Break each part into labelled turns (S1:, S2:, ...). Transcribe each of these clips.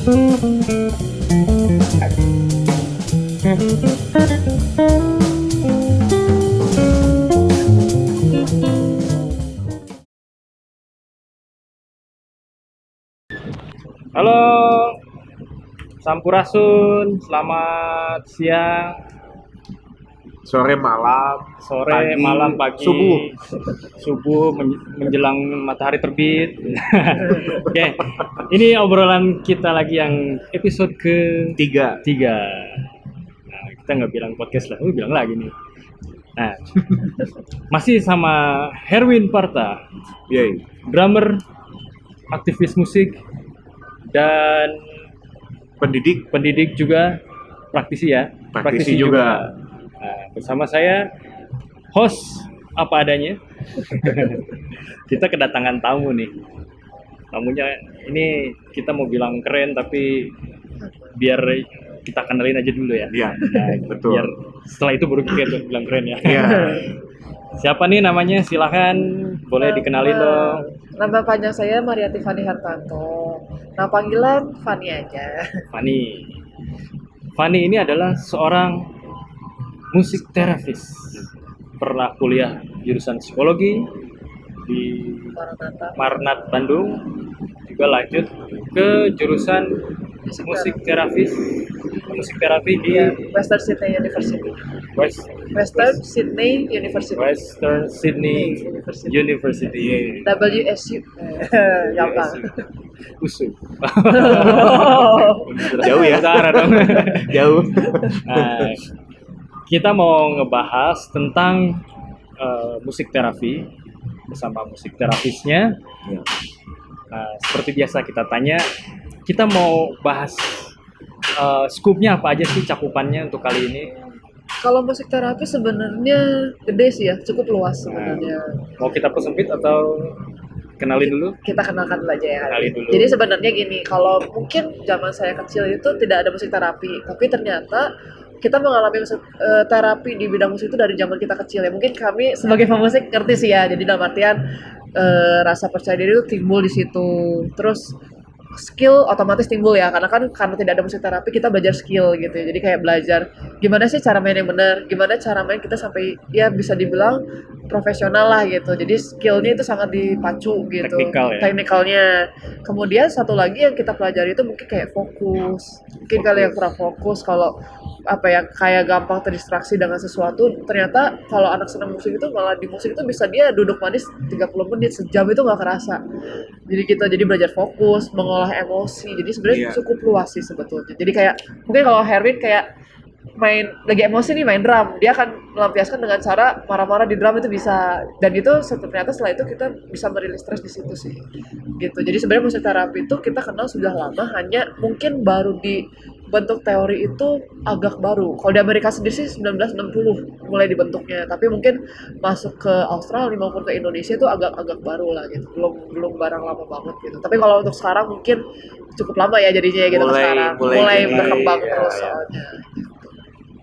S1: Halo, Sampurasun, selamat siang,
S2: Sore, malam,
S1: sore,
S2: pagi,
S1: malam, pagi, subuh menjelang matahari terbit. Oke, ini obrolan kita lagi yang episode
S2: tiga.
S1: ketiga. Nah, kita nggak bilang podcast lah, bilang lagi nih. Nah, masih sama Herwin Parta,
S2: Yay.
S1: drummer, aktivis musik, dan pendidik juga, praktisi ya.
S2: Praktisi juga.
S1: Nah, bersama saya, host apa adanya. Kita kedatangan tamu nih. Tamunya ini kita mau bilang keren, tapi biar kita kenalin aja dulu ya.
S2: Iya,
S1: Nah,
S2: betul.
S1: biar setelah itu baru kita bilang keren ya.
S2: Iya.
S1: Siapa nih namanya? Silahkan, boleh dikenalin dong.
S3: Nama panjang saya Mariati Fani Hartanto. Nama panggilan Fani aja.
S1: Fani. Fani ini adalah seorang musik terapis. Pernah kuliah jurusan psikologi di
S3: Maranatha.
S1: Marnat Bandung, juga lanjut ke jurusan musik terapi di
S3: Western Sydney University.
S1: Western
S3: Sydney University.
S1: Sydney University.
S3: WSU. Yang kan.
S1: USU.
S2: Jauh ya?
S1: Utara dong.
S2: Jauh.
S1: Nah, kita mau ngebahas tentang musik terapi bersama musik terapisnya.
S2: Ya.
S1: Nah, seperti biasa kita tanya, kita mau bahas skupnya apa aja sih, cakupannya untuk kali ini.
S3: Kalau musik terapi sebenarnya gede sih ya, cukup luas sebenarnya.
S1: Mau kita persempit atau kenalin dulu?
S3: Kita kenalkan dulu aja ya.
S1: Kenalin dulu.
S3: Jadi sebenarnya gini, kalau mungkin zaman saya kecil itu tidak ada musik terapi, tapi ternyata kita mengalami musik terapi di bidang musik itu dari zaman kita kecil ya. Mungkin kami sebagai pemusik ngerti sih ya. Jadi dalam artian rasa percaya diri itu timbul di situ. Terus skill otomatis timbul ya, karena tidak ada musik terapi kita belajar skill gitu ya. Jadi kayak belajar gimana sih cara main yang benar, gimana cara main kita sampai ya bisa dibilang profesional lah gitu. Jadi skillnya itu sangat dipacu gitu,
S1: Teknikal ya?
S3: teknikalnya. Kemudian satu lagi yang kita pelajari itu mungkin kayak fokus. Mungkin kalian kurang fokus kalau apa ya, kayak gampang terdistraksi dengan sesuatu. Ternyata kalau anak senang musik itu malah di musik itu bisa dia duduk manis 30 menit, sejam itu nggak kerasa. Jadi kita belajar fokus, mengolah emosi. Jadi sebenarnya cukup luas sih sebetulnya. Jadi kayak mungkin kalau Herwin kayak lagi emosi nih main drum, dia akan melampiaskan dengan cara marah-marah di drum, itu bisa. Dan itu ternyata setelah itu kita bisa merilis stres di situ sih. Gitu. Jadi sebenarnya musik terapi itu kita kenal sudah lama, hanya mungkin baru di bentuk teori itu agak baru. Kalau di Amerika sendiri sih 1960 mulai dibentuknya, tapi mungkin masuk ke Australia maupun ke Indonesia itu agak baru lah gitu. Belum barang lama banget gitu. Tapi kalau untuk sekarang mungkin cukup lama ya jadinya gitu. Mulai berkembang terus soalnya.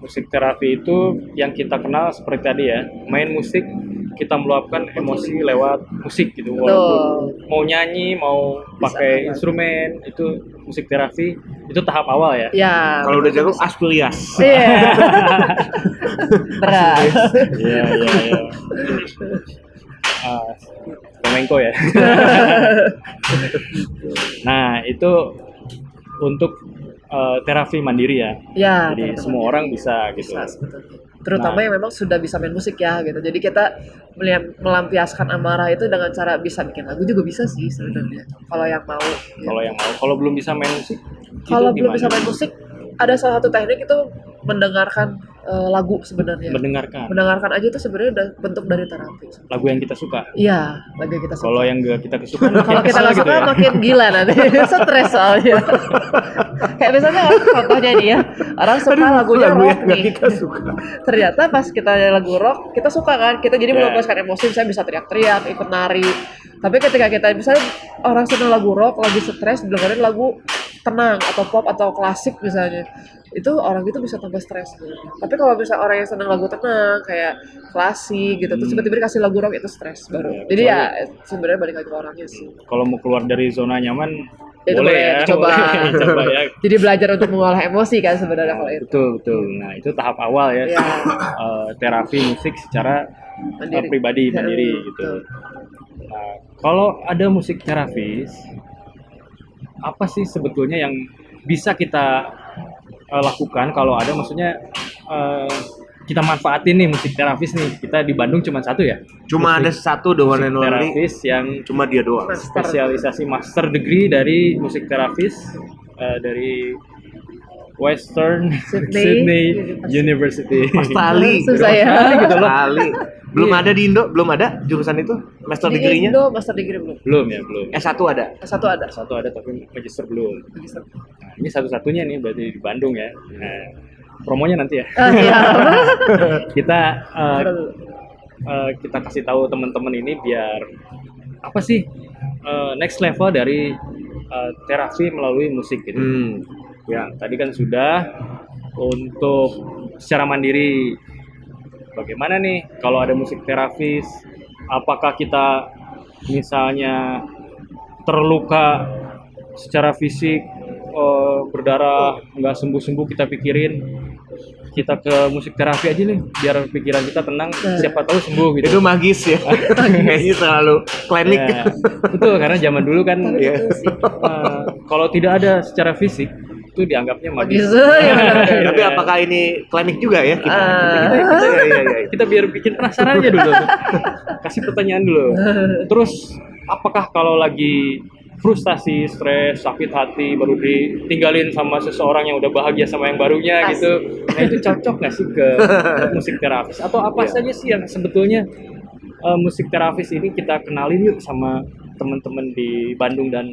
S1: Musik terapi itu yang kita kenal seperti tadi ya, main musik, kita meluapkan emosi lewat musik gitu. Walaupun mau nyanyi, mau pakai instrumen, itu musik terapi, itu tahap awal ya.
S3: Ya.
S2: Kalau udah jago Aspilias.
S3: Iya. Berat.
S1: Iya. Flamenco ya. Nah, itu untuk terapi mandiri ya.
S3: Ya.
S1: Jadi semua orang bisa gitu.
S3: Bisa, terutama yang memang sudah bisa main musik ya gitu. Jadi kita melampiaskan amarah itu dengan cara bisa bikin lagu juga bisa sih sebenarnya. Kalau yang mau.
S1: Kalau belum bisa main musik.
S3: Kalau belum bisa main musik, ada salah satu teknik itu mendengarkan lagu sebenarnya. Mendengarkan aja itu sebenarnya udah bentuk dari terapi.
S1: Lagu yang kita suka.
S3: Iya, lagu yang kita suka.
S1: Kalau yang gak kita suka,
S3: kalau kita nggak suka
S1: gitu ya?
S3: makin gila nanti, stres soalnya. Kayak misalnya contohnya nih ya, orang suka lagunya rock nih.
S2: Kita suka.
S3: Ternyata pas kita lagu rock, kita suka kan, kita jadi melepaskan emosi, misalnya bisa teriak-teriak, ikut nari. Tapi ketika kita misalnya orang seneng lagu rock, lagi stres, dengerin lagu tenang atau pop atau klasik misalnya, itu orang itu bisa tambah stres gitu. Tapi kalau misalnya orang yang seneng lagu tenang kayak klasik gitu, terus tiba-tiba dikasih lagu rock, itu stres baru. Jadi ya sebenarnya balik lagi ke orangnya sih.
S1: Kalau mau keluar dari zona nyaman,
S3: Itu boleh dicoba.
S1: boleh coba ya.
S3: Jadi belajar untuk mengolah emosi kan sebenarnya kalau itu.
S1: Betul betul. Nah itu tahap awal ya.
S3: Ya.
S1: Terapi musik secara
S3: Mandiri.
S1: pribadi mandiri
S3: Betul.
S1: gitu. Nah, kalau ada musik terapis, apa sih sebetulnya yang bisa kita lakukan kalau ada, maksudnya kita manfaatin nih musik terapis nih. Kita di Bandung cuma satu ya.
S2: Cuma ada satu the one and
S1: Musik
S2: only.
S1: terapis yang
S2: Cuma dia doang.
S1: spesialisasi master degree dari musik terapis dari Western
S3: Sydney
S1: University.
S2: Australia.
S3: Susah ya.
S2: Gitu loh. Australia. Belum ada di Indo, belum ada jurusan itu master
S3: Di
S2: degree-nya.
S3: Indo master degree belum.
S1: Belum ya, belum.
S2: S1 ada.
S3: Satu ada.
S1: Satu ada tapi magister belum. Nah, ini satu-satunya nih berarti di Bandung ya. Nah, promonya nanti ya.
S3: Iya.
S1: Kita kita kasih tahu teman-teman ini biar apa sih next level dari terapi melalui musik gitu. Ya, tadi kan sudah untuk secara mandiri. Bagaimana nih kalau ada musik terapis? Apakah kita misalnya terluka secara fisik, berdarah, nggak sembuh-sembuh, kita pikirin kita ke musik terapi aja nih, biar pikiran kita tenang, siapa tahu sembuh gitu.
S2: Itu magis ya. Kayaknya terlalu klinik.
S1: Ya, betul, karena zaman dulu kan
S3: Tapi
S2: Iya.
S3: betul sih.
S1: kalau tidak ada secara fisik itu dianggapnya magis.
S3: Gitu ya benar.
S2: Tapi apakah ini klinik juga ya?
S1: Kita biar bikin penasaran aja dulu. Kasih pertanyaan dulu. Terus apakah kalau lagi frustasi, stres, sakit hati baru ditinggalin sama seseorang yang udah bahagia sama yang barunya gitu. Nah itu cocok nggak sih ke musik terapis? Atau apa saja sih yang sebetulnya musik terapis ini kita kenalin yuk sama teman-teman di Bandung dan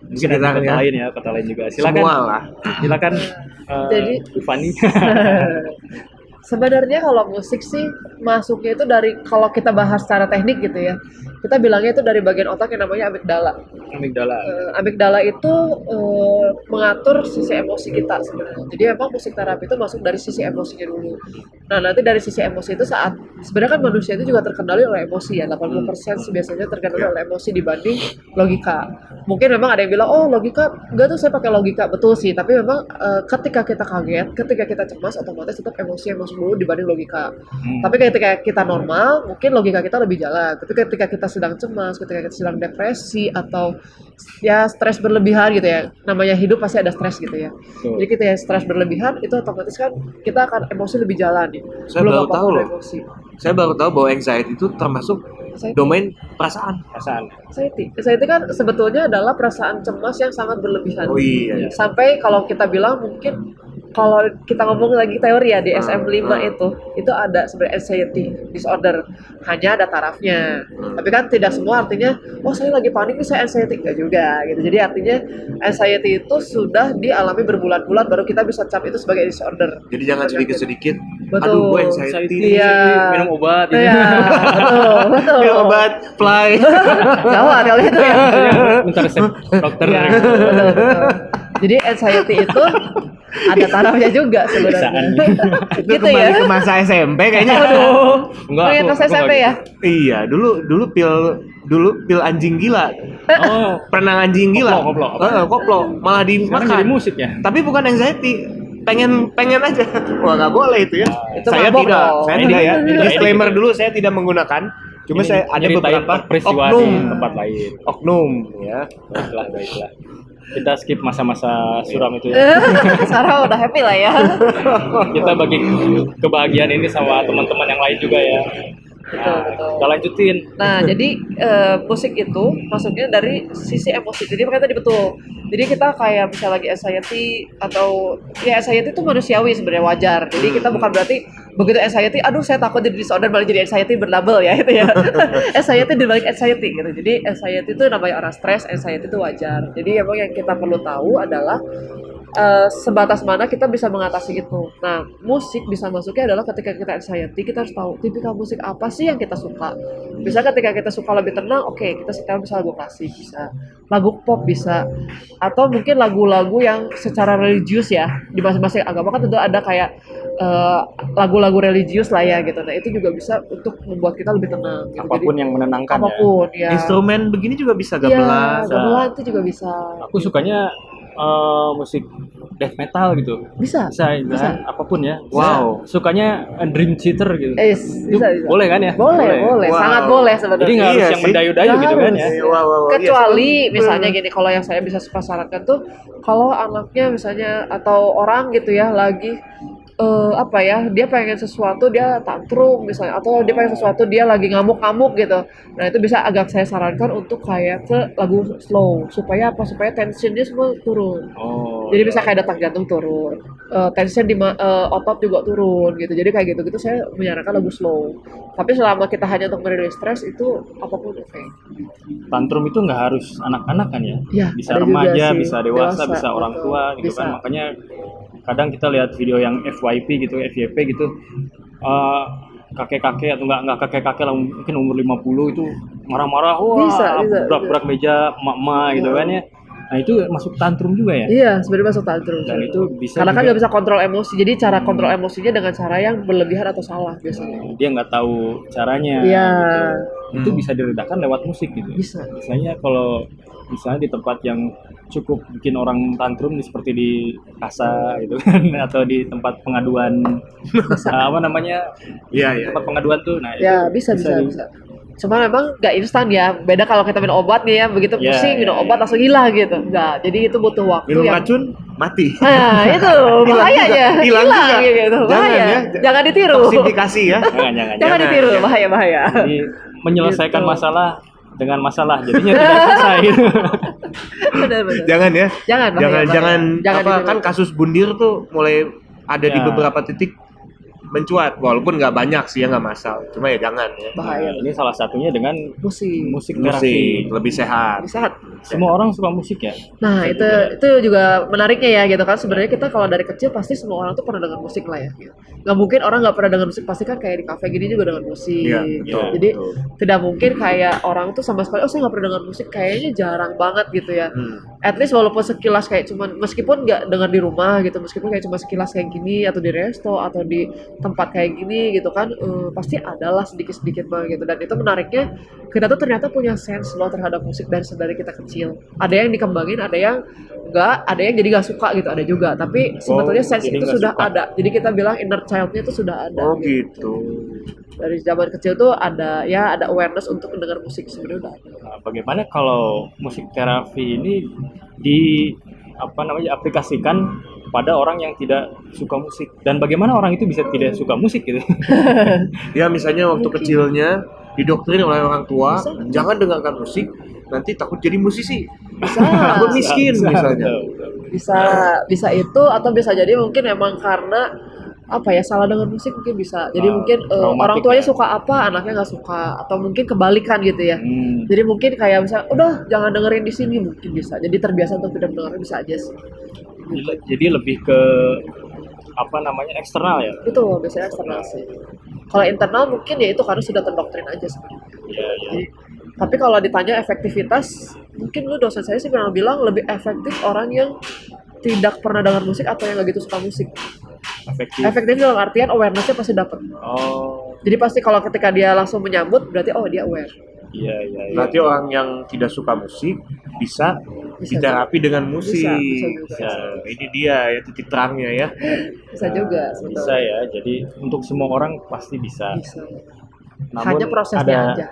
S1: mungkin ada kota
S2: Sekitarnya.
S1: lain ya, kota lain juga. Silakan.
S2: Semua lah.
S1: Silakan
S3: Jadi
S1: Ufani.
S3: sebenarnya kalau musik sih masuknya itu dari, kalau kita bahas secara teknik gitu ya, kita bilangnya itu dari bagian otak yang namanya amigdala.
S1: Amigdala.
S3: Amigdala itu mengatur sisi emosi kita sebenarnya. Jadi emang musik terapi itu masuk dari sisi emosinya dulu. Nah nanti dari sisi emosi itu saat sebenarnya kan manusia itu juga terkendali oleh emosi ya. 80% sih biasanya terkendali oleh emosi dibanding logika. Mungkin memang ada yang bilang, oh logika enggak tuh saya pakai logika, betul sih. Tapi memang ketika kita kaget, ketika kita cemas, otomatis tetap emosi yang masuk dulu dibanding logika. Tapi ketika kita normal, mungkin logika kita lebih jalan. Tapi ketika kita sedang cemas, ketika kita sedang depresi atau ya stres berlebihan gitu ya, namanya hidup pasti ada stres gitu ya.
S1: Betul.
S3: Jadi kita ya stres berlebihan itu otomatis kan kita akan emosi lebih jalan nih.
S2: Saya baru
S3: apa-apa
S2: tahu
S3: udah
S2: loh.
S3: emosi.
S2: Saya baru tahu bahwa anxiety itu termasuk
S3: Anxiety.
S2: domain perasaan.
S1: Perasaan.
S3: Anxiety kan sebetulnya adalah perasaan cemas yang sangat berlebihan.
S2: Oh iya.
S3: Sampai kalau kita bilang mungkin kalau kita ngomong lagi teori ya di SM5 itu ada sebenarnya anxiety disorder, hanya ada tarafnya. Tapi kan tidak semua artinya oh saya lagi panik nih saya anxiety, enggak juga gitu. Jadi artinya anxiety itu sudah dialami berbulan-bulan baru kita bisa cap itu sebagai disorder.
S2: Jadi jangan sedikit-sedikit.
S3: Betul.
S2: Aduh, gue anxiety.
S3: Iya.
S1: Minum obat gitu.
S3: Iya, betul.
S2: Minum obat, fly.
S3: Gawat kalau itu ya.
S1: Minta resep dokter.
S3: Iya, betul. Jadi anxiety itu ada tarafnya juga sebenarnya.
S2: Itu
S3: Gitu
S2: kembali
S3: ya.
S2: ke masa SMP kayaknya.
S1: Enggak,
S3: Pengen pas SMP ya?
S2: Iya, dulu pil anjing gila.
S1: Oh,
S2: Pernah anjing gila.
S1: Koplo.
S2: Koplo. Malah
S1: sekarang
S2: dimakan.
S1: jadi musik ya.
S2: Tapi bukan anxiety. Pengen aja. Wah, nggak boleh itu ya.
S3: Itu
S2: Saya
S3: mabok
S2: tidak.
S3: dong.
S2: Saya
S1: Ini-
S2: tidak ya.
S1: ini-
S2: Disclaimer
S1: ini-
S2: dulu saya tidak menggunakan. Cuma
S1: Ini
S2: saya ada
S1: nyeritain
S2: beberapa
S1: peristiwa di
S2: oknum.
S1: tempat lain.
S2: Oknum ya.
S1: Baiklah. Kita skip masa-masa suram itu ya.
S3: Sekarang udah happy lah ya.
S1: Kita bagi kebahagiaan ini sama teman-teman yang lain juga ya.
S3: Betul,
S1: Nah,
S3: betul.
S1: kita lanjutin.
S3: Nah, jadi musik itu masuknya dari sisi emosi. Jadi makanya tadi betul. Jadi kita kayak bisa lagi anxiety atau ya anxiety itu manusiawi sebenarnya, wajar. Jadi kita bukan berarti begitu anxiety, aduh saya takut jadi disorder malah jadi anxiety berdouble ya itu ya. Anxiety dibalik anxiety gitu. Jadi anxiety itu namanya orang stres, anxiety itu wajar. Jadi emang yang kita perlu tahu adalah sebatas mana kita bisa mengatasi itu. Nah, musik bisa masuknya adalah ketika kita anxiety, kita harus tahu tipikal musik apa sih yang kita suka. Bisa ketika kita suka lebih tenang, oke, kita sekarang bisa lagu klasik, bisa lagu pop bisa, atau mungkin lagu-lagu yang secara religius ya, di masing-masing agama kan tentu ada kayak lagu-lagu religius lah ya gitu. Nah itu juga bisa untuk membuat kita lebih tenang. Gitu.
S1: Apapun
S3: Jadi,
S1: yang menenangkan ya.
S3: apapun ya.
S2: Instrumen begini juga bisa
S3: Iya,
S2: gamelan.
S3: gamelan itu juga bisa.
S1: Aku sukanya musik death metal gitu.
S3: Bisa.
S1: Bisa. Apapun ya.
S2: Wow.
S1: Sukanya Dream Theater gitu. Itu
S3: Bisa.
S1: boleh kan ya?
S3: Boleh.
S2: Wow.
S3: Sangat boleh sebenarnya.
S1: Jadi nggak harus
S2: Iya
S1: yang
S2: sih.
S1: mendayu-dayu
S3: Nggak
S1: gitu kan
S3: harus.
S1: ya.
S2: Wow.
S3: Kecuali
S2: Iya,
S3: misalnya gini, kalau yang saya bisa suka sarankan tuh kalau anaknya misalnya atau orang gitu ya lagi dia pengen sesuatu, dia tantrum misalnya, atau dia pengen sesuatu, dia lagi ngamuk-ngamuk gitu. Nah itu bisa agak saya sarankan untuk kayak ke lagu slow supaya tensionnya semua turun.
S1: Oh.
S3: Jadi bisa kayak detak jantung turun, tension di otot juga turun gitu. Jadi kayak gitu saya menyarankan lagu slow. Tapi selama kita hanya untuk merilis stres itu apapun oke.
S1: Tantrum itu nggak harus anak-anak kan ya?
S3: Ya,
S1: Bisa
S3: ada juga
S1: remaja,
S3: sih.
S1: bisa dewasa, bisa orang
S3: betul.
S1: tua gitu
S3: Bisa.
S1: kan. Makanya kadang kita lihat video yang FYP gitu, FYP gitu, kakek-kakek atau nggak kakek-kakek lah, mungkin umur 50 itu marah-marah, wah
S3: Bisa.
S1: berak-berak meja emak-emak gitu kan ya. Nah itu masuk tantrum juga ya.
S3: Iya, sebenarnya masuk tantrum.
S1: Dan itu bisa
S3: Karena kan
S1: juga
S3: nggak bisa kontrol emosi, jadi cara kontrol emosinya dengan cara yang berlebihan atau salah biasanya.
S1: dia nggak tahu caranya.
S3: Iya.
S1: Gitu. Itu bisa diredakan lewat musik gitu.
S3: Bisa.
S1: Misalnya kalau misalnya di tempat yang cukup bikin orang tantrum seperti di kasa gitu kan atau di tempat pengaduan apa namanya
S2: Iya.
S1: tempat pengaduan tuh nah
S3: Ya,
S1: itu
S3: bisa.
S1: di-
S3: Cuma memang nggak instan ya. Beda kalau kita minum obat nih ya, begitu
S1: Iya,
S3: pusing minum
S1: iya,
S3: obat langsung hilang gitu. Nggak, jadi itu butuh waktu
S2: Minum
S3: yang
S2: racun mati.
S3: Nah, itu bahayanya.
S2: Hilang juga.
S3: gitu.
S2: Jangan
S3: Bahaya.
S2: ya.
S3: Jangan ditiru.
S2: Toksifikasi ya.
S3: Jangan ditiru,
S2: jangan.
S3: bahaya.
S1: jadi menyelesaikan
S3: Gitu.
S1: masalah dengan masalah jadinya tidak selesai gitu.
S3: Benar.
S2: Jangan ya.
S3: Jangan, bahaya.
S2: Jangan apa
S3: ditiru.
S2: kan kasus bundir tuh mulai ada di
S1: Ya.
S2: beberapa titik mencuat walaupun nggak banyak sih ya nggak masalah cuma ya jangan ya
S3: bahaya.
S1: Nah, ini salah satunya dengan
S3: Musik.
S1: musik terapi.
S2: musik lebih sehat.
S3: Bisa.
S1: Semua orang suka musik ya.
S3: Nah, itu juga menariknya ya gitu kan. Sebenarnya kita kalau dari kecil pasti semua orang tuh pernah dengar musik lah ya. Gitu. Nggak mungkin orang nggak pernah dengar musik, pasti kan kayak di kafe gini juga dengar musik.
S2: Iya,
S3: Gitu.
S2: betul,
S3: Jadi
S2: betul.
S3: tidak mungkin kayak orang tuh sama sekali, oh saya nggak pernah dengar musik, kayaknya jarang banget gitu ya. At least walaupun sekilas kayak cuman, meskipun nggak dengar di rumah gitu, meskipun kayak cuma sekilas kayak gini atau di resto atau di tempat kayak gini gitu kan, pasti adalah sedikit-sedikit banget gitu. Dan itu menariknya kita tuh ternyata punya sense loh terhadap musik dari kita kecil. Ada yang dikembangin, ada yang enggak, ada yang jadi nggak suka gitu, ada juga. Tapi sebetulnya sense
S1: jadi
S3: itu
S1: nggak
S3: sudah
S1: suka.
S3: ada. Jadi kita bilang inner child-nya itu sudah ada.
S2: Oh gitu.
S3: Dari zaman kecil tuh ada awareness untuk mendengar musik sebenarnya udah ada.
S1: Nah, bagaimana kalau musik terapi ini aplikasikan pada orang yang tidak suka musik dan bagaimana orang itu bisa tidak suka musik gitu.
S2: Ya misalnya waktu kecilnya didoktrin oleh orang tua
S3: Bisa.
S2: jangan dengarkan musik nanti takut jadi musisi
S3: Bisa.
S2: takut miskin misalnya.
S3: Bisa itu, atau bisa jadi mungkin emang karena salah dengar musik mungkin bisa. Jadi mungkin
S1: traumatik
S3: orang tuanya
S1: ya.
S3: suka apa, anaknya nggak suka, atau mungkin kebalikan gitu ya.
S1: Hmm.
S3: Jadi mungkin kayak misalnya, udah jangan dengerin di sini, mungkin bisa. Jadi terbiasa untuk tidak mendengarnya, bisa aja sih.
S1: Jadi lebih ke eksternal ya.
S3: Itu biasanya eksternal sih. Kalau internal mungkin ya itu karena sudah terdoktrin aja sebenarnya.
S1: Iya.
S3: Jadi, tapi kalau ditanya efektivitas, mungkin lu dosen saya sih pernah bilang lebih efektif orang yang tidak pernah dengar musik atau yang nggak gitu suka musik.
S1: Efektif.
S3: Efektif dalam artian awareness-nya pasti dapat.
S1: Oh,
S3: Jadi pasti kalau ketika dia langsung menyambut, berarti dia aware.
S1: iya.
S2: Berarti orang yang tidak suka musik bisa diterapi dengan musik.
S3: Bisa juga.
S2: Ya, ini dia ya titik terangnya ya.
S3: Bisa juga.
S1: Bisa ya. Jadi untuk semua orang pasti bisa.
S3: Bisa.
S1: Namun
S3: Hanya prosesnya aja.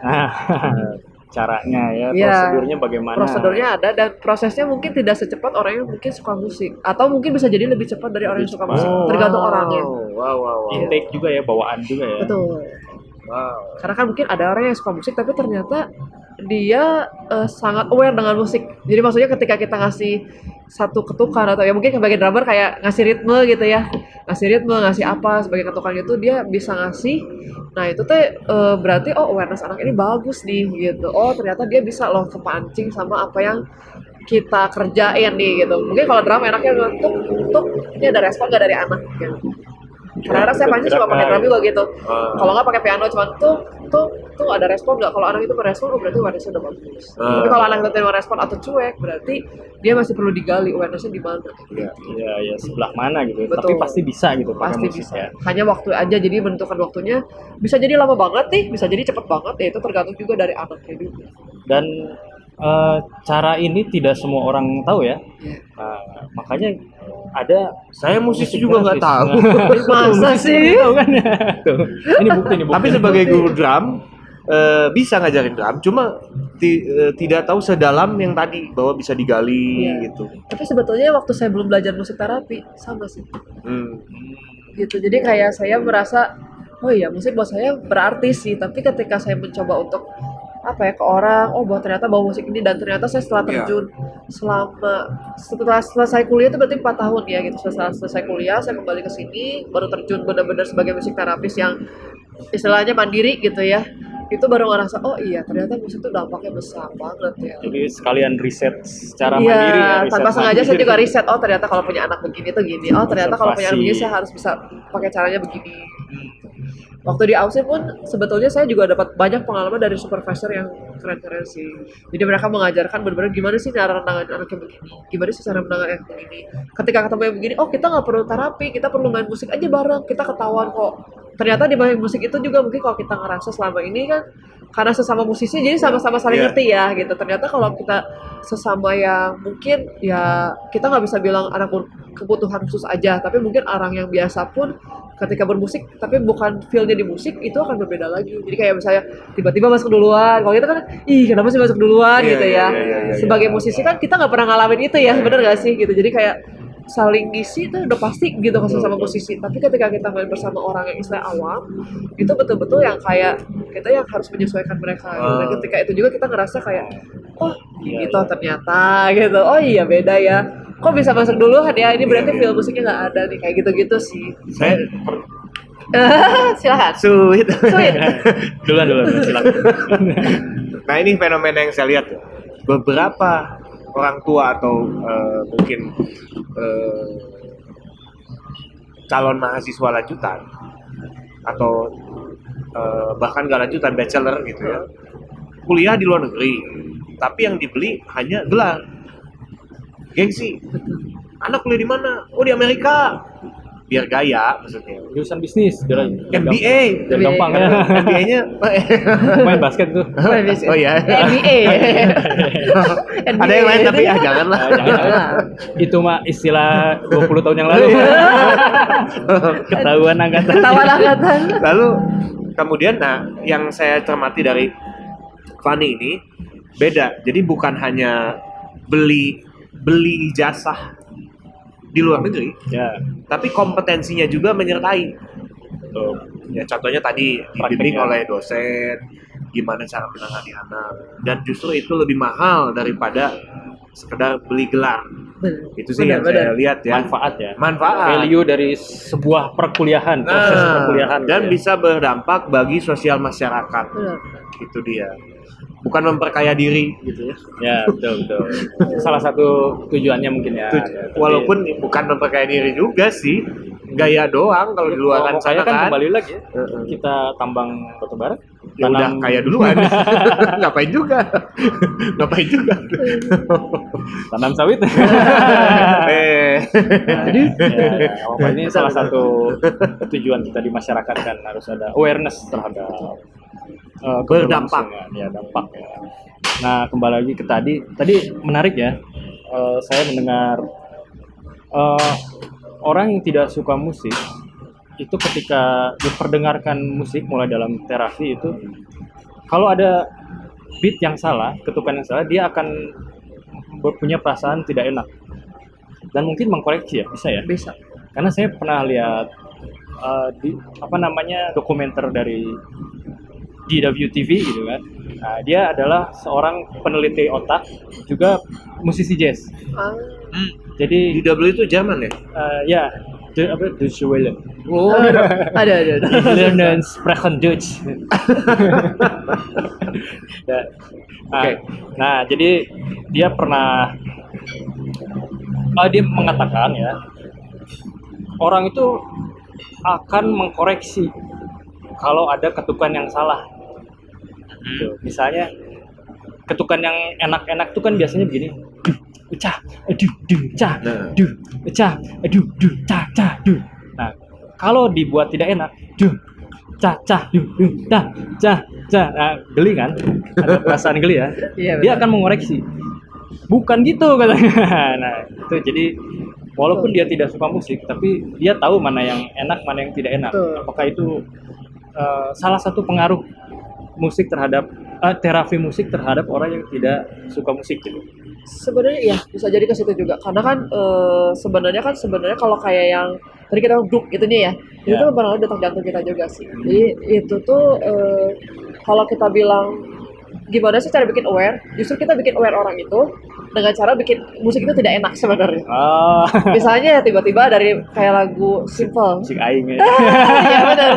S1: Caranya ya,
S3: Iya.
S1: prosedurnya bagaimana?
S3: Prosedurnya ada dan prosesnya mungkin tidak secepat orang yang mungkin suka musik, atau mungkin bisa jadi lebih cepat dari orang yang suka musik, tergantung orangnya.
S2: Wow.
S1: Intake juga ya, bawaan juga ya.
S3: Betul.
S2: Wow.
S3: Karena kan mungkin ada orang yang suka musik tapi ternyata dia sangat aware dengan musik. Jadi maksudnya ketika kita ngasih satu ketukan atau ya mungkin sebagai drummer kayak ngasih ritme gitu ya, ngasih apa sebagai ketukan itu dia bisa ngasih. Nah itu teh berarti awareness anak ini bagus nih gitu. Oh ternyata dia bisa loh kepancing sama apa yang kita kerjain nih gitu. Mungkin kalau drum enaknya ngetuk, ini ada respon gak dari anak gitu. Kadang-kadang saya panjang suka pakai drum juga gitu. Kalau nggak pakai piano, cuman tuh ada respon nggak? Kalau anak itu merespon, oh berarti awareness-nya udah bagus. Tapi kalau anak itu tidak merespon atau cuek, berarti dia masih perlu digali awareness-nya di mana.
S1: Ya sebelah mana gitu.
S3: Betul.
S1: Tapi pasti bisa gitu pakai
S3: Pasti
S1: musik
S3: bisa.
S1: ya.
S3: Hanya waktu aja, jadi menentukan waktunya bisa jadi lama banget nih, bisa jadi cepet banget. Ya itu tergantung juga dari anaknya juga.
S1: Dan cara ini tidak semua orang tahu ya.
S3: Iya.
S1: Makanya ada
S2: Saya musisi juga nggak tahu.
S3: Masa sih?
S1: Tahu kan? Tuh. Ini bukti.
S2: Tapi sebagai guru drum bisa ngajarin drum, cuma tidak tahu sedalam yang tadi bahwa bisa digali
S3: Iya.
S2: gitu.
S3: Tapi sebetulnya waktu saya belum belajar musik terapi sama sih.
S2: Hmm.
S3: Gitu. Jadi kayak saya merasa, oh iya musik buat saya berarti sih. Tapi ketika saya mencoba untuk ke orang, oh bahwa ternyata bawa musik ini, dan ternyata saya setelah terjun setelah selesai kuliah itu berarti 4 tahun ya gitu. Setelah selesai kuliah saya kembali ke sini, baru terjun benar-benar sebagai musik terapis yang istilahnya mandiri gitu ya. Itu baru ngerasa, oh iya ternyata musik itu dampaknya besar banget ya.
S1: Jadi sekalian riset secara
S3: Iya,
S1: mandiri ya. riset
S3: tanpa sengaja saya
S1: mandiri.
S3: juga riset, oh ternyata kalau punya anak begini tuh gini, oh ternyata kalau punya anak begini
S1: Observasi.
S3: saya harus bisa pakai caranya begini. Waktu di Aussie pun sebetulnya saya juga dapat banyak pengalaman dari supervisor yang keren-keren sih. Jadi mereka mengajarkan benar-benar gimana sih cara menangani anaknya begini, gimana sih cara menangani anak begini. Ketika ketemu yang begini, oh kita nggak perlu terapi, kita perlu main musik aja bareng, kita ketahuan kok. Ternyata di main musik itu juga mungkin kalau kita ngerasa selama ini kan, karena sesama musisi jadi sama-sama saling ngerti ya gitu. Ternyata kalau kita sesama yang mungkin ya kita nggak bisa bilang anak kebutuhan khusus aja, tapi mungkin orang yang biasa pun ketika bermusik tapi bukan feel-nya di musik itu akan berbeda lagi. Jadi kayak misalnya tiba-tiba masuk duluan, kalau kita kan kenapa sih masuk duluan gitu ya. Sebagai musisi kan kita nggak pernah ngalamin itu ya, bener gak sih gitu. Jadi kayak saling ngisi itu udah pasti gitu kalau sama musisi. Tapi ketika kita main bersama orang yang istilah awam, itu betul-betul yang kayak kita yang harus menyesuaikan mereka. Dan ketika itu juga kita ngerasa kayak, oh gitu ternyata gitu. Oh iya beda ya. Kok bisa masuk duluan ya? Ini berarti feel musiknya nggak ada nih, kayak gitu-gitu sih.
S2: Saya
S3: Silakan.
S2: Sweet.
S1: Duluan silakan.
S2: Nah ini fenomena yang saya lihat ya. Beberapa orang tua atau mungkin calon mahasiswa lanjutan atau bahkan nggak lanjutan, bachelor gitu ya, kuliah di luar negeri, tapi yang dibeli hanya gelar. Gengsi, anak kuliah di mana? Oh di Amerika. Biar gaya maksudnya.
S1: Jurusan bisnis, biar
S2: MBA.
S1: biar gampang ya.
S2: MBA-nya
S1: Main basket tuh.
S2: Oh iya.
S3: NBA.
S2: Ada yang lain tapi janganlah.
S1: Jangan. Itu mah istilah 20 tahun yang lalu. Ketahuan angkatan.
S3: Ketahuan angkatan.
S2: Lalu kemudian yang saya cermati dari Fanny ini beda. Jadi bukan hanya beli ijazah di luar negeri,
S1: Ya.
S2: tapi kompetensinya juga menyertai.
S1: Betul.
S2: Ya contohnya tadi dibimbing
S1: Prakteknya.
S2: oleh dosen, gimana cara menangani anak, dan justru itu lebih mahal daripada sekedar beli gelar. Itu sih yang saya lihat ya.
S1: Manfaat ya.
S2: Manfaat.
S1: Value dari sebuah perkuliahan, proses perkuliahan.
S2: Dan
S1: gitu ya.
S2: bisa berdampak bagi sosial masyarakat.
S3: Benar.
S2: Itu dia. Bukan memperkaya diri gitu ya.
S1: Ya, betul. Itu salah satu tujuannya mungkin ya. Tapi-
S2: Walaupun bukan memperkaya diri juga sih. Gaya doang kalau di luar
S1: Kalau
S2: sana
S1: kaya kan
S2: kan.
S1: kembali lagi ya. Kita tambang batu bara.
S2: Ya udah kaya duluan. Ngapain juga.
S1: Tanam sawit.
S2: Jadi
S1: Ini salah satu tujuan kita di masyarakat kan, harus ada awareness terhadap
S2: Berdampak.
S1: keberlangsungan, ya dampak ya. Nah kembali lagi ke tadi menarik ya. Saya mendengar orang yang tidak suka musik itu ketika diperdengarkan musik mulai dalam terapi itu, kalau ada beat yang salah, ketukan yang salah, dia akan punya perasaan tidak enak dan mungkin mengkoreksi ya, bisa ya.
S3: Bisa.
S1: Karena saya pernah lihat dokumenter dari DWTV gitu kan. Nah, dia adalah seorang peneliti otak, juga musisi jazz. Jadi
S2: DW itu Jerman ya?
S1: ya, Deutsche Welle.
S2: Oh,
S3: Ada.
S1: Lernen sprechen Deutsch. Nah, jadi dia pernah dia mengatakan ya, orang itu akan mengkoreksi kalau ada ketukan yang salah. Gitu. Misalnya ketukan yang enak-enak tuh kan biasanya begini. Cah, aduh, duh, cah, duh, cah, aduh, duh, cah, cah, duh. Nah, kalau dibuat tidak enak, duh, cah, cah, duh, dah, cah, cah. Nah, geli kan? Ada perasaan geli ya.
S3: Iya,
S1: Dia
S3: benar.
S1: akan mengoreksi. Bukan gitu katanya. Nah, itu jadi walaupun dia tidak suka musik, tapi dia tahu mana yang enak, mana yang tidak enak.
S3: Betul.
S1: Apakah itu salah satu pengaruh musik terhadap terapi musik terhadap orang yang tidak suka musik gitu.
S3: Sebenarnya ya bisa jadi ke situ juga karena kan sebenarnya kalau kayak yang tadi kita duduk gitu nih ya, itu
S1: Ya.
S3: tuh mempengaruhi detak jantung kita juga sih. Jadi itu tuh kalau kita bilang gimana sih cara bikin aware, justru kita bikin aware orang itu dengan cara bikin musik itu tidak enak sebenarnya.
S1: Ah,
S3: Misalnya tiba-tiba dari kayak lagu simple.
S1: musik aing ya.
S3: Iya benar.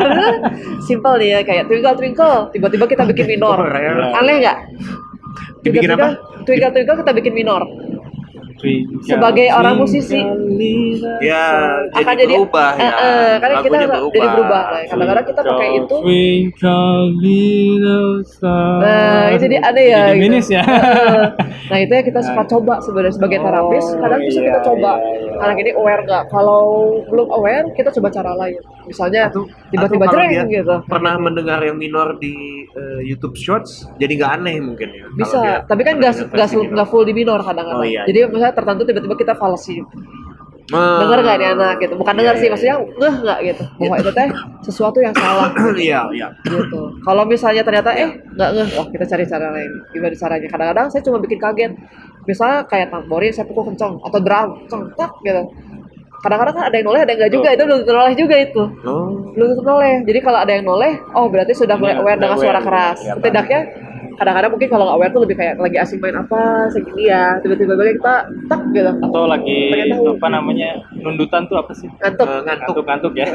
S3: Simple nih ya kayak Twinkle Twinkle, tiba-tiba kita bikin minor. Aneh nggak?
S2: Dibikin apa?
S3: Twinkle Twinkle kita bikin minor. Sebagai orang musisi,
S2: Ya,
S3: akan
S2: jadi berubah ya.
S3: karena kita
S2: Lagunya
S3: jadi berubah. Nah, kadang-kadang kita pakai itu. Nah, itu jadi ada ya.
S1: Jadi minis ya.
S3: Nah, itu ya kita suka coba sebenarnya sebagai terapis. Kadang bisa
S1: iya,
S3: kita coba.
S1: iya, iya.
S3: Karena gini aware nggak? Kalau belum aware, kita coba cara lain. Misalnya tiba-tiba
S2: Atau kalau
S3: jreng
S2: dia
S3: gitu.
S2: pernah mendengar yang minor di YouTube Shorts, jadi nggak aneh mungkin ya. kalau dia
S3: Bisa, tapi kan
S2: pernah dengar versi minor.
S3: nggak full di minor kadang-kadang.
S2: Oh, iya,
S3: Jadi misalnya tertentu tiba-tiba kita falsi.
S2: Ah,
S3: Dengar nggak nih anak gitu? Bukan dengar
S2: iya,
S3: sih,
S2: iya,
S3: maksudnya nggak gitu. Bahwa itu teh sesuatu yang salah.
S2: Iya, iya.
S3: Gitu. Kalau misalnya ternyata nggak ngeh, wah kita cari cara lain. Gimana caranya? Kadang-kadang saya cuma bikin kaget. Misalnya kayak tamborin saya pukul kencang atau drum tak gitu. Kadang-kadang kan ada yang noleh, ada yang enggak juga. Itu belum tentu noleh juga itu.
S2: Oh,
S3: Belum tentu noleh. Jadi kalau ada yang noleh, oh berarti sudah mulai aware dengan suara keras. Setidaknya kadang-kadang mungkin kalau nggak aware tuh lebih kayak lagi asing main apa segini ya. Tiba-tiba kita tak gitu.
S1: Atau lagi
S3: Pengen tahu.
S1: apa namanya nundutan tuh apa sih?
S3: Ngantuk.
S1: Ngantuk ya.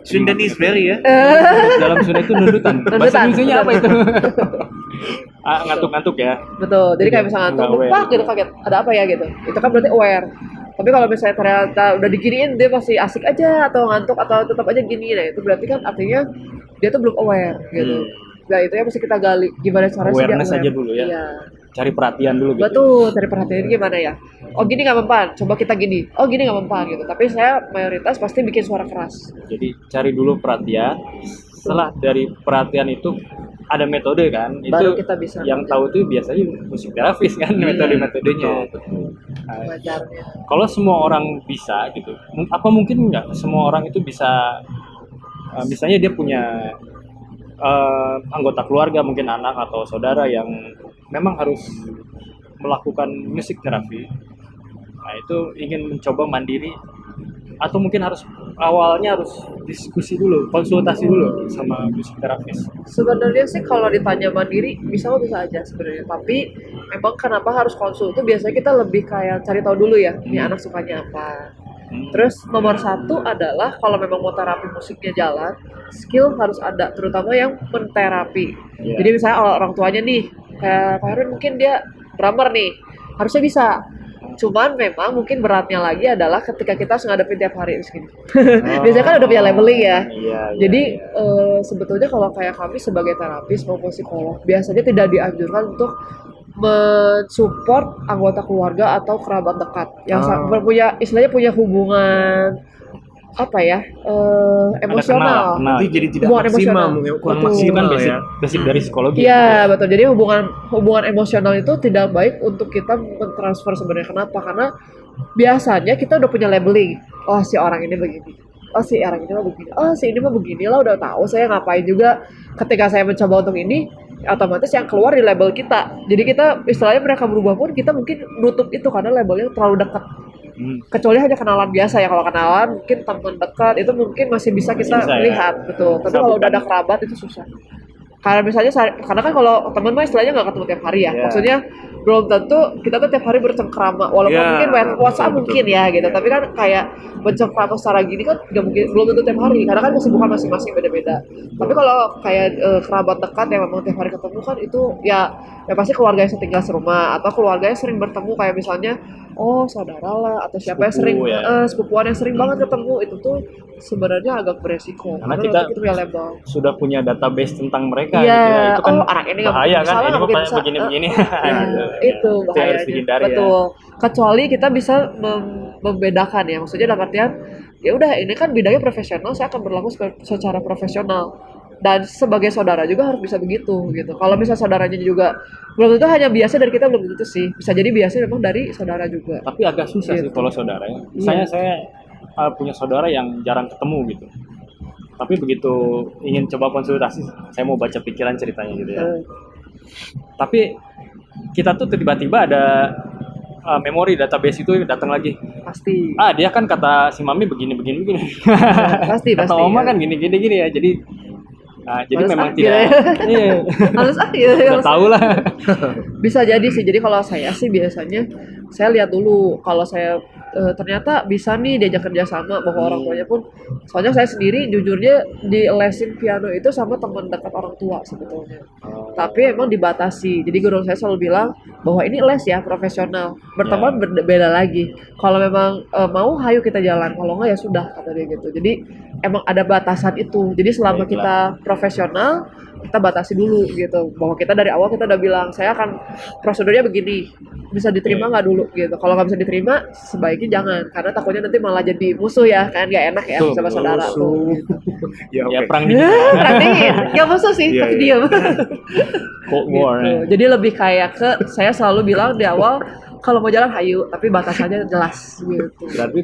S2: Sundanese berry ya.
S1: Dalam Sunda itu nundutan. Bahasa
S3: Nundutan,
S1: Indonesia apa
S3: nundutan.
S1: itu? Ngantuk-ngantuk ya.
S3: Betul. Jadi kayak misalnya
S1: Nggak
S3: ngantuk,
S1: aware.
S3: pak gitu kaget. Ada apa ya gitu. Itu kan berarti aware. Tapi kalau misalnya ternyata udah diginiin dia masih asik aja atau ngantuk atau tetap aja gini, nah itu berarti kan artinya dia tuh belum aware gitu. Nah itu yang mesti kita gali gimana caranya sih dia
S1: Awareness
S3: aware.
S1: aja dulu ya.
S3: Iya.
S1: Cari perhatian dulu gitu.
S3: Betul, cari perhatian gimana ya. Oh gini nggak mempan, coba kita gini. Oh gini nggak mempan gitu. Tapi saya mayoritas pasti bikin suara keras.
S1: Jadi cari dulu perhatian. Setelah dari perhatian itu ada metode kan.
S3: Baru
S1: Itu
S3: kita bisa
S1: yang tahu tuh biasanya musik terapis kan metode-metodenya. Nah,
S3: mengajarnya.
S1: kalau semua orang bisa gitu, apa mungkin nggak semua orang itu bisa misalnya dia punya anggota keluarga mungkin anak atau saudara yang memang harus melakukan musik terapi. Nah itu ingin mencoba mandiri atau mungkin awalnya harus diskusi dulu, konsultasi dulu sama musik terapis.
S3: Sebenarnya sih kalau ditanya mandiri bisa aja sebenarnya. Tapi emang kenapa harus konsul tuh biasanya kita lebih kayak cari tahu dulu ya, ini anak sukanya apa. Terus nomor satu adalah kalau memang mau terapi musiknya jalan, skill harus ada, terutama yang menterapi.
S1: Iya.
S3: Jadi misalnya orang tuanya nih, kayak Pak Herwin mungkin dia drummer nih, harusnya bisa. Cuman memang mungkin beratnya lagi adalah ketika kita harus ngadepin tiap hari segini. Biasanya kan udah punya labeling ya.
S1: Iya,
S3: Jadi sebetulnya kalau kayak kami sebagai terapis maupun psikolog, biasanya tidak dianjurkan untuk mensupport anggota keluarga atau kerabat dekat yang punya hubungan apa ya emosional.
S1: kenal.
S2: Nanti jadi tidak
S3: Hubungan
S2: maksimal,
S3: emosional.
S2: mungkin kurang
S3: Betul.
S2: maksimal
S1: Itu kan
S2: ya.
S1: basic dari psikologi.
S3: Iya betul. Jadi hubungan emosional itu tidak baik untuk kita mentransfer sebenarnya. Kenapa? Karena biasanya kita udah punya labeling. Oh si orang ini begini. Oh si orang ini mah begini. Oh si ini mah begini lah udah tahu. Saya ngapain juga ketika saya mencoba untuk ini otomatis yang keluar di label kita. Jadi kita istilahnya mereka berubah pun kita mungkin nutup itu karena labelnya terlalu dekat. Kecuali hanya kenalan biasa ya. Kalau kenalan mungkin teman dekat itu mungkin masih bisa kita
S1: bisa, ya.
S3: lihat betul. Tapi
S1: Bisa
S3: kalau
S1: bukan.
S3: udah ada kerabat itu susah. Karena misalnya karena kan kalau teman mah istilahnya nggak ketemu tiap hari ya.
S1: Iya.
S3: Maksudnya belum tentu kita tuh tiap hari bercengkrama, walaupun
S2: Ya,
S3: mungkin WhatsApp
S2: betul,
S3: mungkin
S2: betul.
S3: ya gitu,
S2: Ya.
S3: tapi kan kayak bercengkrama secara gini kan nggak mungkin, belum tentu tiap hari karena kan kesibukan masing-masing beda-beda. Tapi kalau kayak kerabat dekat yang memang tiap hari ketemu kan itu ya pasti keluarga yang setinggal serumah atau keluarga yang sering bertemu, kayak misalnya saudara lah atau siapa yang
S1: Sepupu,
S3: sering
S1: ya.
S3: sepupuan yang sering banget ketemu, itu tuh sebenarnya agak beresiko
S1: Karena
S3: karena
S1: kita
S3: nanti itu reliable.
S1: sudah punya database tentang mereka
S3: Iya,
S1: gitu ya. Itu kan
S3: anak ini nggak
S1: bahaya
S3: mungkin
S1: kan,
S3: salah,
S1: ini
S3: nggak mungkin
S1: mah
S3: bisa.
S1: begini-begini.
S3: Ya,
S1: Gitu.
S3: itu
S1: yang harus
S3: bahayanya.
S1: dihindari ya.
S3: Betul. Kecuali kita bisa membedakan ya, maksudnya dalam artian ya udah ini kan bidangnya profesional, saya akan berlaku secara profesional. Dan sebagai saudara juga harus bisa begitu gitu. Kalau misalnya saudaranya juga belum tentu hanya biasa dari kita, belum tentu sih. Bisa jadi biasa memang dari saudara juga.
S1: Tapi agak susah sih
S3: Gitu.
S1: kalau saudara ya.
S3: Iya.
S1: Saya punya saudara yang jarang ketemu gitu. Tapi begitu ingin coba konsultasi, saya mau baca pikiran ceritanya gitu ya.
S3: Eh,
S1: Tapi kita tuh tiba-tiba ada memori database itu datang lagi.
S3: pasti.
S1: Dia kan kata si Mami begini.
S3: Pasti
S1: Kata Oma kan gini ya. Jadi
S3: Males
S1: memang
S3: gitu
S1: tidak.
S3: ya.
S1: Iya.
S3: Harus ya.
S1: Udah tahu lah.
S3: Bisa jadi sih. Jadi kalau saya sih biasanya saya lihat dulu kalau saya ternyata bisa nih diajak kerja sama bahwa orang tuanya pun, soalnya saya sendiri jujurnya di lesin piano itu sama teman dekat orang tua sebetulnya. Tapi emang dibatasi. Jadi guru saya selalu bilang bahwa ini les ya profesional. Berteman beda lagi. Kalau memang mau hayu kita jalan, kalau enggak ya sudah kata dia gitu. Jadi emang ada batasan itu. Jadi selama
S1: Baiklah.
S3: kita profesional, kita batasi dulu gitu. Bahwa kita dari awal kita udah bilang saya akan prosedurnya begini. Bisa diterima nggak dulu gitu. Kalau nggak bisa diterima, sebaiknya jangan karena takutnya nanti malah jadi musuh ya, kan nggak enak ya
S1: Tuh,
S3: sama saudara tuh. Gitu.
S2: Ya,
S1: Ya
S2: oke.
S1: perang dingin.
S3: Perang dingin, nggak musuh sih,
S2: Iya,
S3: tapi
S2: iya.
S3: diam.
S1: Cold War.
S3: Gitu.
S1: Ya.
S3: Jadi lebih kayak ke saya selalu bilang di awal kalau mau jalan hayu, tapi batasannya jelas gitu.
S1: Berarti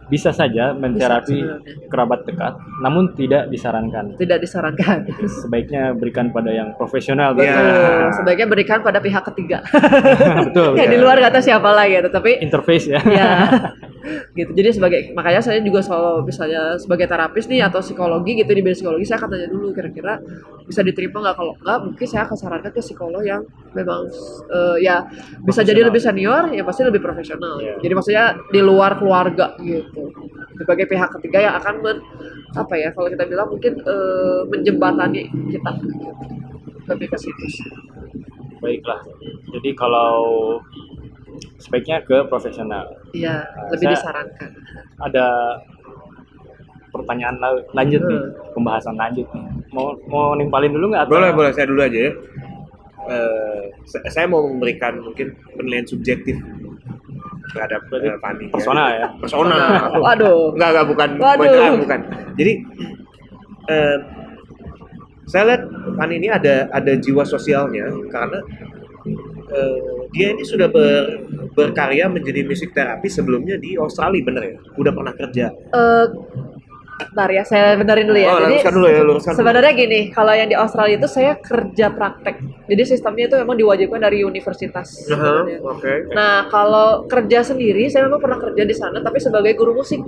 S1: bisa saja menterapi
S3: sebenarnya.
S1: kerabat dekat, namun tidak disarankan.
S3: Tidak disarankan.
S1: Sebaiknya berikan pada yang profesional.
S2: Iya.
S3: Betul. Sebaiknya berikan pada pihak ketiga.
S1: Betul.
S3: Ya di luar nggak tahu siapa lah gitu, tapi
S1: Interface ya.
S3: ya gitu. Jadi makanya saya juga selalu misalnya sebagai terapis nih atau psikologi gitu, di bidang psikologi saya akan tanya dulu kira-kira bisa diterima nggak. Kalau nggak, mungkin saya akan sarankan ke psikolog yang memang ya bisa jadi lebih senior, ya pasti lebih profesional.
S1: Iya.
S3: Jadi maksudnya di luar keluarga gitu, sebagai pihak ketiga yang akan kalau kita bilang mungkin menjembatani kita gitu. Lebih ke situ sih.
S1: Baiklah. Jadi kalau sebaiknya ke profesional.
S3: Iya, lebih
S1: Saya-
S3: disarankan.
S1: Ada pertanyaan lanjut nih, pembahasan lanjut nih. Mau nimpalin dulu nggak? atau-
S2: Boleh, saya dulu aja ya. Saya mau memberikan mungkin penilaian subjektif terhadap Fani.
S1: Personal ya.
S2: Personal.
S3: Waduh.
S2: Enggak, bukan.
S3: Waduh.
S2: Bukan. Jadi saya lihat Fani ini ada jiwa sosialnya karena dia ini sudah berkarya menjadi musik terapi sebelumnya di Australia, bener ya? Udah pernah kerja.
S3: Bentar ya, saya benerin dulu ya. Jadi
S2: Luruskan dulu ya, luruskan.
S3: sebenarnya gini, kalau yang di Australia itu saya kerja praktek. Jadi sistemnya itu memang diwajibkan dari universitas. sebenarnya.
S2: Oke.
S3: Nah, kalau kerja sendiri, saya memang pernah kerja di sana, tapi sebagai guru musik,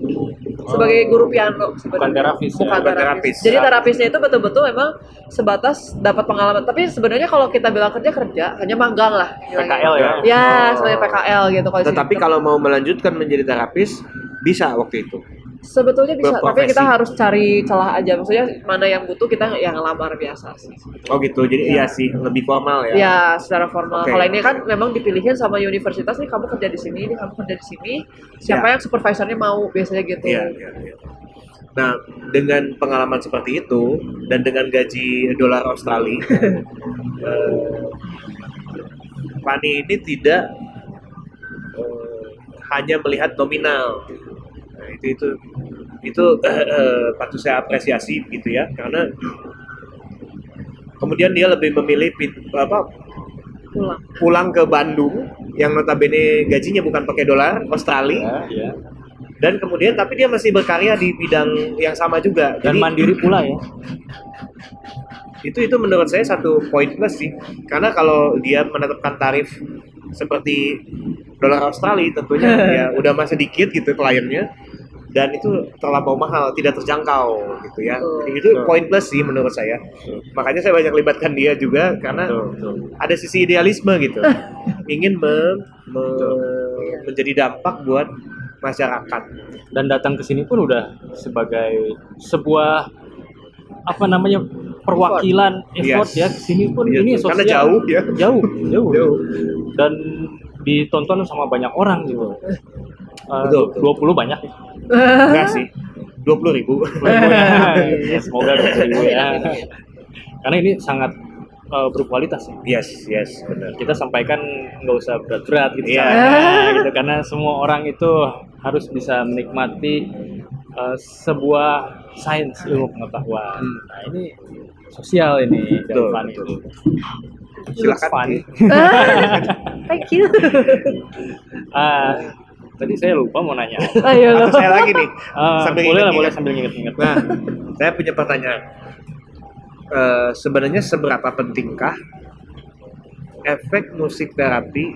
S3: sebagai guru piano.
S1: Bukan terapis ya?
S3: Bukan
S2: Bukan
S3: terapis.
S2: terapis.
S3: Jadi terapisnya itu betul-betul memang sebatas dapat pengalaman. Tapi sebenarnya kalau kita bilang kerja, hanya magang lah.
S1: PKL ya?
S3: Ya, sebagai PKL gitu. Kalau di
S2: Tetapi
S3: sini.
S2: kalau mau melanjutkan menjadi terapis bisa waktu itu.
S3: Sebetulnya bisa, tapi
S2: berprofesi.
S3: kita harus cari celah aja. Maksudnya mana yang butuh kita yang ngelamar biasa sih.
S2: Oh gitu. Jadi iya sih, lebih formal ya.
S3: Ya, secara formal.
S2: Oke.
S3: Kalau ini kan memang dipilihin sama universitas nih, kamu kerja di sini, ini kamu kerja di sini. Siapa yang supervisornya mau, biasanya gitu.
S2: Iya. Nah, dengan pengalaman seperti itu dan dengan gaji dolar Australia, Fani ini tidak hanya melihat nominal. Nah, itu patut saya apresiasi gitu ya, karena kemudian dia lebih memilih
S3: Pulang.
S2: pulang ke Bandung yang notabene gajinya bukan pakai dolar Australia,
S1: Ya.
S2: dan kemudian tapi dia masih berkarya di bidang yang sama juga.
S1: Dan
S2: Jadi
S1: mandiri pula ya.
S2: itu menurut saya satu poin plus sih, karena kalau dia menetapkan tarif seperti dolar Australia tentunya ya udah mah sedikit gitu kliennya. dan itu terlampau mahal, tidak terjangkau gitu ya.
S3: Betul.
S2: Itu poin plus sih menurut saya. Makanya saya banyak libatkan dia juga karena ada sisi idealisme gitu. Ingin menjadi dampak buat masyarakat.
S1: Dan datang ke sini pun udah sebagai sebuah apa namanya perwakilan effort
S2: Yes.
S1: ya ke sini pun
S2: Iya,
S1: ini
S2: karena
S1: sosial.
S2: jauh ya.
S1: Jauh. Dan ditonton sama banyak orang gitu.
S2: Betul.
S1: 20 banyak.
S2: Enggak sih. 20.000.
S1: Ya, semoga 20.000 ya. Karena ini sangat berkualitas ya.
S2: Yes, benar.
S1: Kita sampaikan nggak usah berat-berat gitu,
S2: Iya.
S1: gitu karena semua orang itu harus bisa menikmati sebuah sains ilmu pengetahuan. Nah ini sosial ini dari
S2: Betul,
S1: Fanny
S2: betul.
S1: itu.
S2: Silakan.
S1: Fanny.
S3: Thank you.
S1: Tadi saya lupa mau nanya.
S3: Ayo
S2: Atau saya lagi nih.
S1: Boleh lah,
S2: ingat-ingat.
S1: boleh sambil nginget-nginget.
S2: Nah, saya punya pertanyaan. Sebenarnya seberapa pentingkah efek musik terapi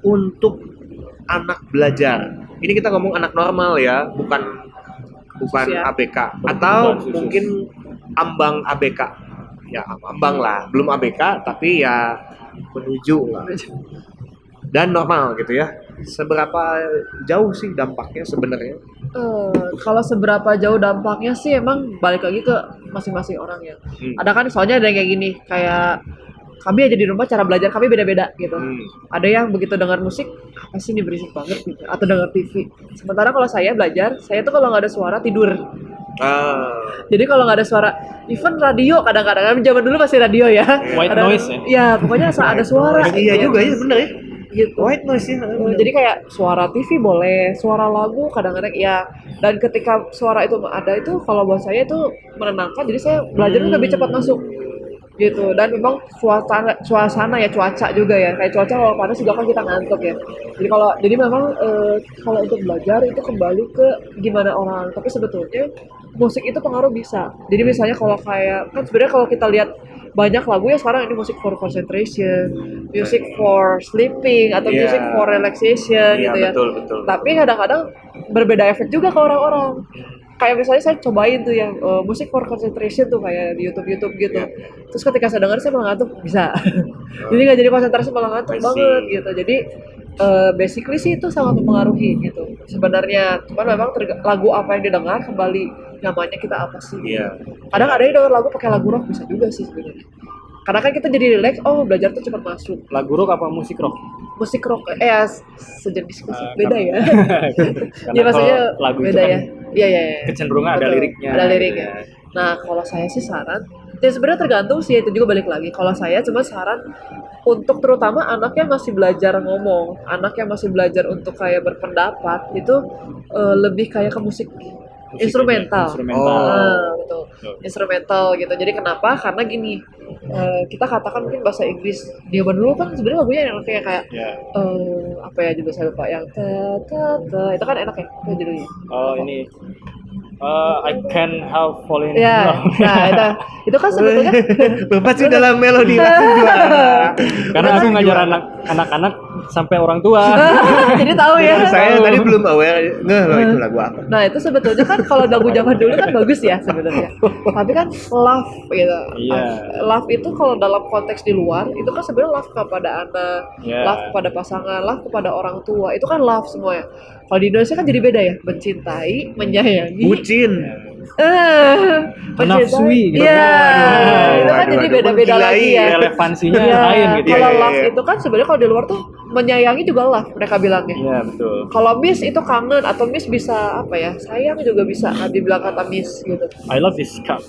S2: untuk anak belajar? Ini kita ngomong anak normal ya, bukan
S3: Khusus ya.
S2: ABK atau
S1: Bukan khusus.
S2: mungkin ambang ABK. Ya, ambang lah, belum ABK tapi ya menuju lah. Dan normal gitu ya. Seberapa jauh sih dampaknya sebenarnya?
S3: Kalau seberapa jauh dampaknya sih emang balik lagi ke masing-masing orang ya. Ada kan soalnya ada yang kayak gini, kayak kami aja di rumah cara belajar kami beda-beda gitu. Ada yang begitu dengar musik, apa sih ini berisik banget gitu, atau dengar TV. Sementara kalau saya belajar, saya tuh kalau nggak ada suara tidur. Jadi kalau nggak ada suara, even radio kadang-kadang, zaman dulu masih radio ya.
S1: White
S3: Ada-
S1: noise ya?
S3: Iya, pokoknya asal ada suara.
S2: Iya
S3: gitu.
S2: juga ya, bener ya.
S3: Gitu.
S2: White noise ya.
S3: Jadi kayak suara TV boleh, suara lagu kadang-kadang ya. Dan ketika suara itu ada itu, kalau buat saya itu menenangkan. Jadi saya belajar itu lebih cepat masuk, gitu. Dan memang suasana ya, cuaca juga ya. Kayak cuaca kalau panas juga kan kita ngantuk ya. Jadi memang kalau untuk belajar itu kembali ke gimana orang. Tapi sebetulnya musik itu pengaruh bisa. Jadi misalnya kalau kayak kan sebenarnya kalau kita lihat banyak lagu ya sekarang ini musik for concentration, music for sleeping atau
S2: Iya.
S3: music for relaxation
S2: Iya,
S3: gitu ya.
S2: betul.
S3: Tapi kadang-kadang berbeda efek juga ke orang-orang. Kayak misalnya saya cobain tuh yang musik for concentration tuh kayak di YouTube gitu.
S2: Iya.
S3: Terus ketika saya dengar saya malah ngantuk bisa. Jadi nggak jadi konsentrasi malah ngantuk
S2: I see.
S3: banget gitu. Jadi basically sih itu sangat mempengaruhi gitu. Sebenarnya cuman memang lagu apa yang didengar kembali namanya kita apa sih.
S2: Iya.
S3: Kadang ada yang denger lagu pakai lagu rock bisa juga sih sebenarnya. Karena kan kita jadi relax, belajar tuh cepat masuk.
S1: Lagu rock apa musik rock?
S3: Musik rock sejenis musik beda
S1: karena-
S3: ya.
S1: Karena
S3: Ya maksudnya
S1: kalau lagu itu
S3: beda
S1: kan
S3: ya. Iya.
S1: kecenderungan ada
S3: Betul.
S1: liriknya.
S3: Ada liriknya.
S1: Ya.
S3: Nah, kalau saya sih saran, ya sebenarnya tergantung sih itu juga balik lagi. Kalau saya cuma saran untuk terutama anak yang masih belajar ngomong, anak yang masih belajar untuk kayak berpendapat itu lebih kayak ke musik instrumental. Betul. Instrumental gitu. Jadi kenapa? Karena gini, kita katakan mungkin bahasa Inggris. Zaman dulu kan sebenarnya lagunya yang kayak
S1: Ya.
S3: apa ya judul saya lupa yang itu kan enak ya itu judulnya.
S1: Oh ini I can help falling in
S3: Ya,
S1: love.
S3: nah itu kan sebetulnya
S2: Bapak sih dalam melodi lagu dua.
S1: Karena aku ngajar anak-anak sampai orang tua.
S3: jadi tahu ya.
S2: Saya tadi belum aware loh itu lagu apa.
S3: Nah itu sebetulnya kan kalau lagu zaman dulu kan bagus ya sebenarnya. Tapi kan love gitu.
S1: Iya.
S3: Love itu kalau dalam konteks di luar itu kan sebenarnya love kepada anak,
S1: Iya.
S3: love kepada pasangan, love kepada orang tua. Itu kan love semua ya. Kalau di Indonesia kan jadi beda ya, mencintai, menyayangi,
S2: Bucin.
S1: Menafsui gitu.
S3: Iya, itu kan
S2: Waduh,
S3: jadi
S2: waduh,
S3: beda-beda
S2: menggilai
S3: lagi ya.
S1: Relevansinya
S3: Iya,
S1: lain gitu.
S3: kalau
S2: Iya,
S3: love
S2: iya.
S3: itu kan sebenarnya kalau di luar tuh menyayangi juga love mereka bilangnya.
S1: Iya betul.
S3: Kalau miss itu kangen atau miss bisa apa ya? Sayang juga bisa kan dibilang kata miss gitu.
S1: I love this cup.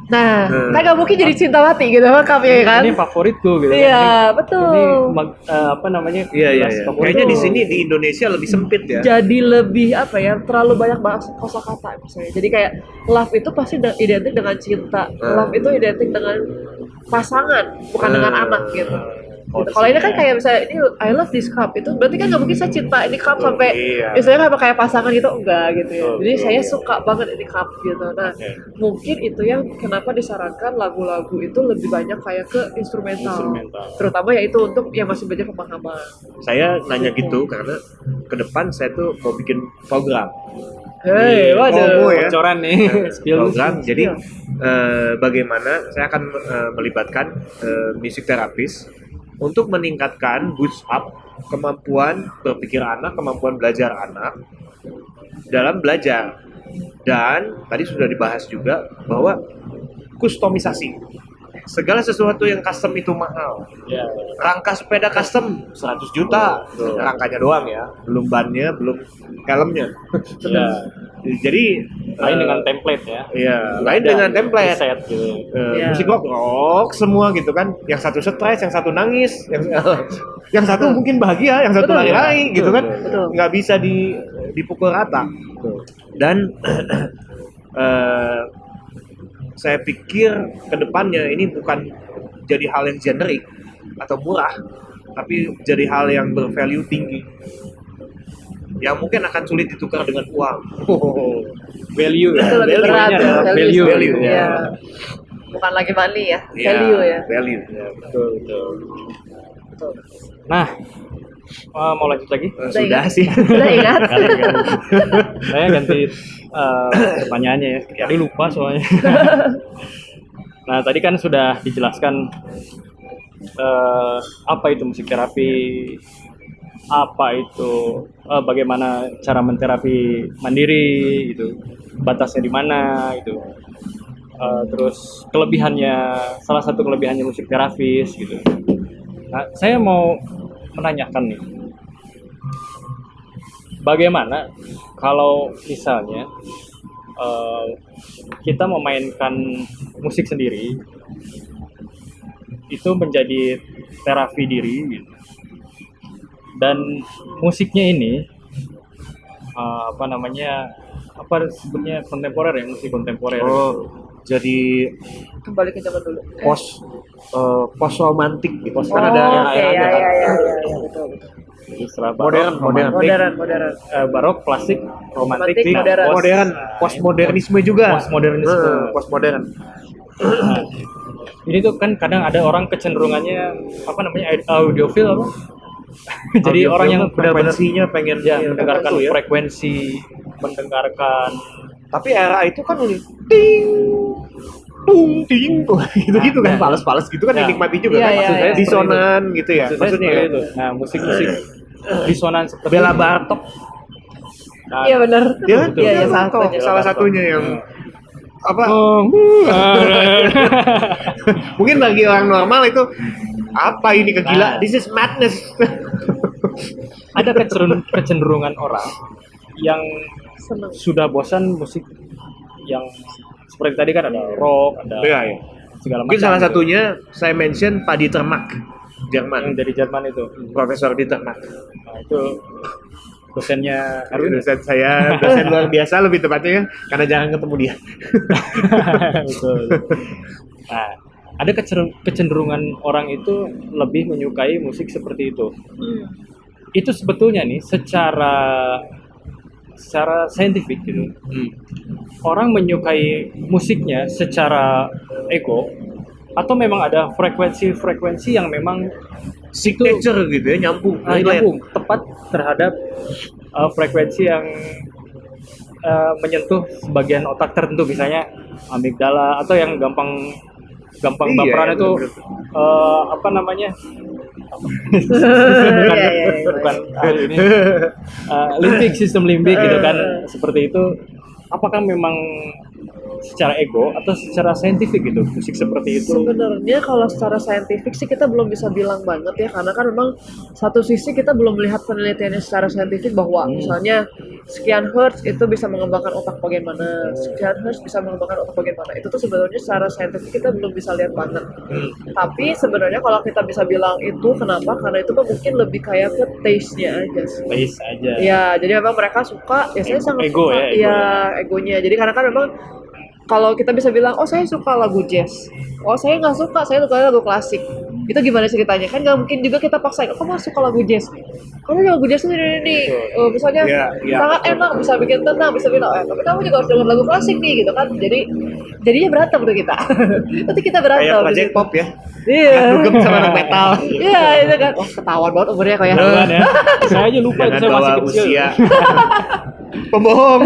S3: Nah, kan nggak mungkin jadi cinta mati gitu kan ya kan?
S1: Ini favoritku gitu.
S3: Iya,
S1: kan.
S3: betul.
S1: Ini apa namanya?
S2: Iya.
S1: gelas favorit.
S2: Kayaknya di sini di Indonesia lebih sempit ya.
S3: Jadi lebih apa ya? Terlalu banyak bahasa kosakata misalnya. Jadi kayak love itu pasti identik dengan cinta. Love itu identik dengan pasangan, bukan dengan anak gitu. Gitu. Kalau ini kan kayak misalnya ini I love this cup itu berarti kan nggak mungkin saya cinta ini cup sampai
S2: iya.
S3: misalnya kayak pasangan gitu enggak gitu ya.
S1: Betul,
S3: Jadi
S1: betul,
S3: saya
S1: iya.
S3: suka banget ini cup gitu. Nah mungkin itu yang kenapa disarankan lagu-lagu itu lebih banyak kayak ke instrumental. Terutama yaitu untuk yang masih belajar pemahaman.
S2: Saya nanya gitu karena ke depan saya tuh mau bikin program
S3: Hei, waduh.
S2: Oh, ya.
S1: Bocoran nih. Spill.
S2: Program. Jadi bagaimana saya akan melibatkan music terapis untuk meningkatkan boost up kemampuan berpikir anak, kemampuan belajar anak dalam belajar. Dan tadi sudah dibahas juga bahwa kustomisasi. Segala sesuatu yang custom itu mahal.
S1: Ya.
S2: Rangka sepeda custom 100 juta. Rangkanya doang ya, belum bannya, belum helmnya.
S1: Ya.
S2: Jadi
S1: Lain dengan template ya.
S2: Iya, lain
S1: Ada
S2: dengan template.
S1: Set gitu.
S3: Iya.
S2: Musik rock semua gitu kan. Yang satu stres, yang satu nangis, yang satu mungkin bahagia, yang satu
S3: Betul.
S2: lari-lari gitu kan.
S3: Betul.
S2: Nggak bisa dipukul rata. Dan saya pikir kedepannya ini bukan jadi hal yang generik atau murah, tapi jadi hal yang bervalue tinggi, yang mungkin akan sulit ditukar dengan uang.
S1: Value ya.
S3: Itu lebih berat
S1: Value-nya
S3: ya,
S1: adalah
S3: value.
S1: value
S3: Iya.
S1: ya.
S3: Bukan lagi money ya,
S2: Iya,
S3: value ya.
S2: Value.
S1: Ya, betul, betul. Nah, mau lanjut lagi?
S2: Sudah sih.
S3: Sudah ingat?
S1: Saya ganti pertanyaannya ya. Tadi lupa soalnya. Nah, tadi kan sudah dijelaskan apa itu musik terapi, apa itu bagaimana cara menterapi mandiri gitu, batasnya di mana gitu. Terus kelebihannya, salah satu kelebihannya musik terapis gitu. Nah, saya mau menanyakan nih, bagaimana kalau misalnya kita memainkan musik sendiri itu menjadi terapi diri gitu. Dan musiknya ini apa namanya, apa sebutnya, kontemporer ya, musik kontemporer.
S2: Oh, jadi
S3: Kembali ke zaman dulu.
S2: post romantik gitu.
S3: Oh,
S2: Kan ada
S3: oke, ya, betul.
S1: Setelah barok,
S2: Modern.
S3: Modern.
S1: barok, klasik, romantik,
S3: Romantik,
S1: nah,
S3: modern.
S2: modern, postmodernisme juga.
S1: Postmodernisme.
S2: Postmodern.
S1: Nah, ini tuh kan kadang ada orang kecenderungannya apa namanya, audiofil apa? Jadi orang yang benar-benar
S2: frekuensinya pengen
S1: ya mendengarkan
S2: tertentu ya.
S1: frekuensi, mendengarkan
S2: Tapi era itu kan udah ting ting gitu-gitu kan,
S1: Ya.
S2: fals-fals gitu kan
S1: Ya.
S2: dinikmati juga
S3: Iya,
S2: kan.
S3: iya,
S2: Maksudnya
S3: iya.
S2: disonan gitu ya.
S1: maksudnya
S2: Maksudnya
S1: seperti
S2: ya.
S1: itu. Nah, musik-musik disonan seperti
S2: Bella
S1: ini.
S2: Bartok.
S3: Iya benar.
S2: Ya,
S1: Betul.
S3: Iya,
S2: Bella
S3: salah
S2: Bartok,
S3: satunya.
S2: salah satunya yang apa?
S1: Oh,
S2: Mungkin bagi orang normal itu apa ini kegila?
S1: Nah.
S2: This is madness.
S1: ada kecenderungan orang yang
S3: Seneng.
S1: sudah bosan musik yang seperti tadi kan ada rock, ada
S2: Iya, iya.
S1: segala macam.
S2: Mungkin salah
S1: gitu.
S2: satunya saya mention Pak Dieter Mack,
S1: yang
S2: Jerman.
S1: dari Jerman itu.
S2: Profesor Dieter Mack.
S1: Nah, itu dosennya Erwin.
S2: Dosen saya, dosen luar biasa lebih tepatnya ya, karena jarang ketemu dia.
S1: Betul. Nah, ada kecenderungan orang itu lebih menyukai musik seperti itu. Itu sebetulnya nih secara saintifik gitu. Orang menyukai musiknya secara ego atau memang ada frekuensi yang memang
S2: Signature gitu ya, nyambung.
S1: nyambung tepat terhadap frekuensi yang menyentuh sebagian otak tertentu, misalnya amigdala, atau yang gampang
S2: Iya,
S1: baperan itu
S2: bener-bener.
S1: apa namanya,
S3: Iya, iya.
S1: bukan ini sistem limbik gitu kan, seperti itu. Apakah memang secara ego atau secara saintifik gitu musik seperti itu?
S3: Sebenarnya kalau secara saintifik sih kita belum bisa bilang banget ya, karena kan memang satu sisi kita belum melihat penelitiannya secara saintifik bahwa misalnya sekian hertz itu bisa mengembangkan otak bagaimana, sekian hertz bisa mengembangkan otak bagaimana. Itu tuh sebenarnya secara saintifik kita belum bisa lihat banget. Tapi sebenarnya kalau kita bisa bilang itu kenapa? Karena itu kan mungkin lebih kayak ke taste-nya aja sih.
S1: Base aja.
S3: Ya, jadi memang mereka suka, ya saya sangat
S1: Ego
S3: suka,
S1: ya, ego
S3: ya egonya. Jadi karena kan memang kalau kita bisa bilang, oh saya suka lagu jazz, oh saya nggak suka, saya suka lagu klasik. Itu gimana ceritanya? Kan nggak mungkin juga kita paksain, oh kamu suka lagu jazz, kamu lagu jazz ini, misalnya
S2: Iya,
S3: sangat enak, bisa bikin tenang, bisa bikin, tapi kamu juga harus dengar lagu klasik nih, gitu kan? Jadinya berantem tuh kita. Nanti kita berantem.
S2: Kayak project
S3: di situ.
S2: pop ya.
S3: Iya.
S2: Dugem sama anak metal.
S3: Iya, itu kan. Oh, ketahuan banget umurnya kok ya.
S1: Ketahuan ya. Saya aja lupa itu,
S2: Jangan
S1: saya masih
S2: bawa
S1: kecil.
S2: usia. Pembohong.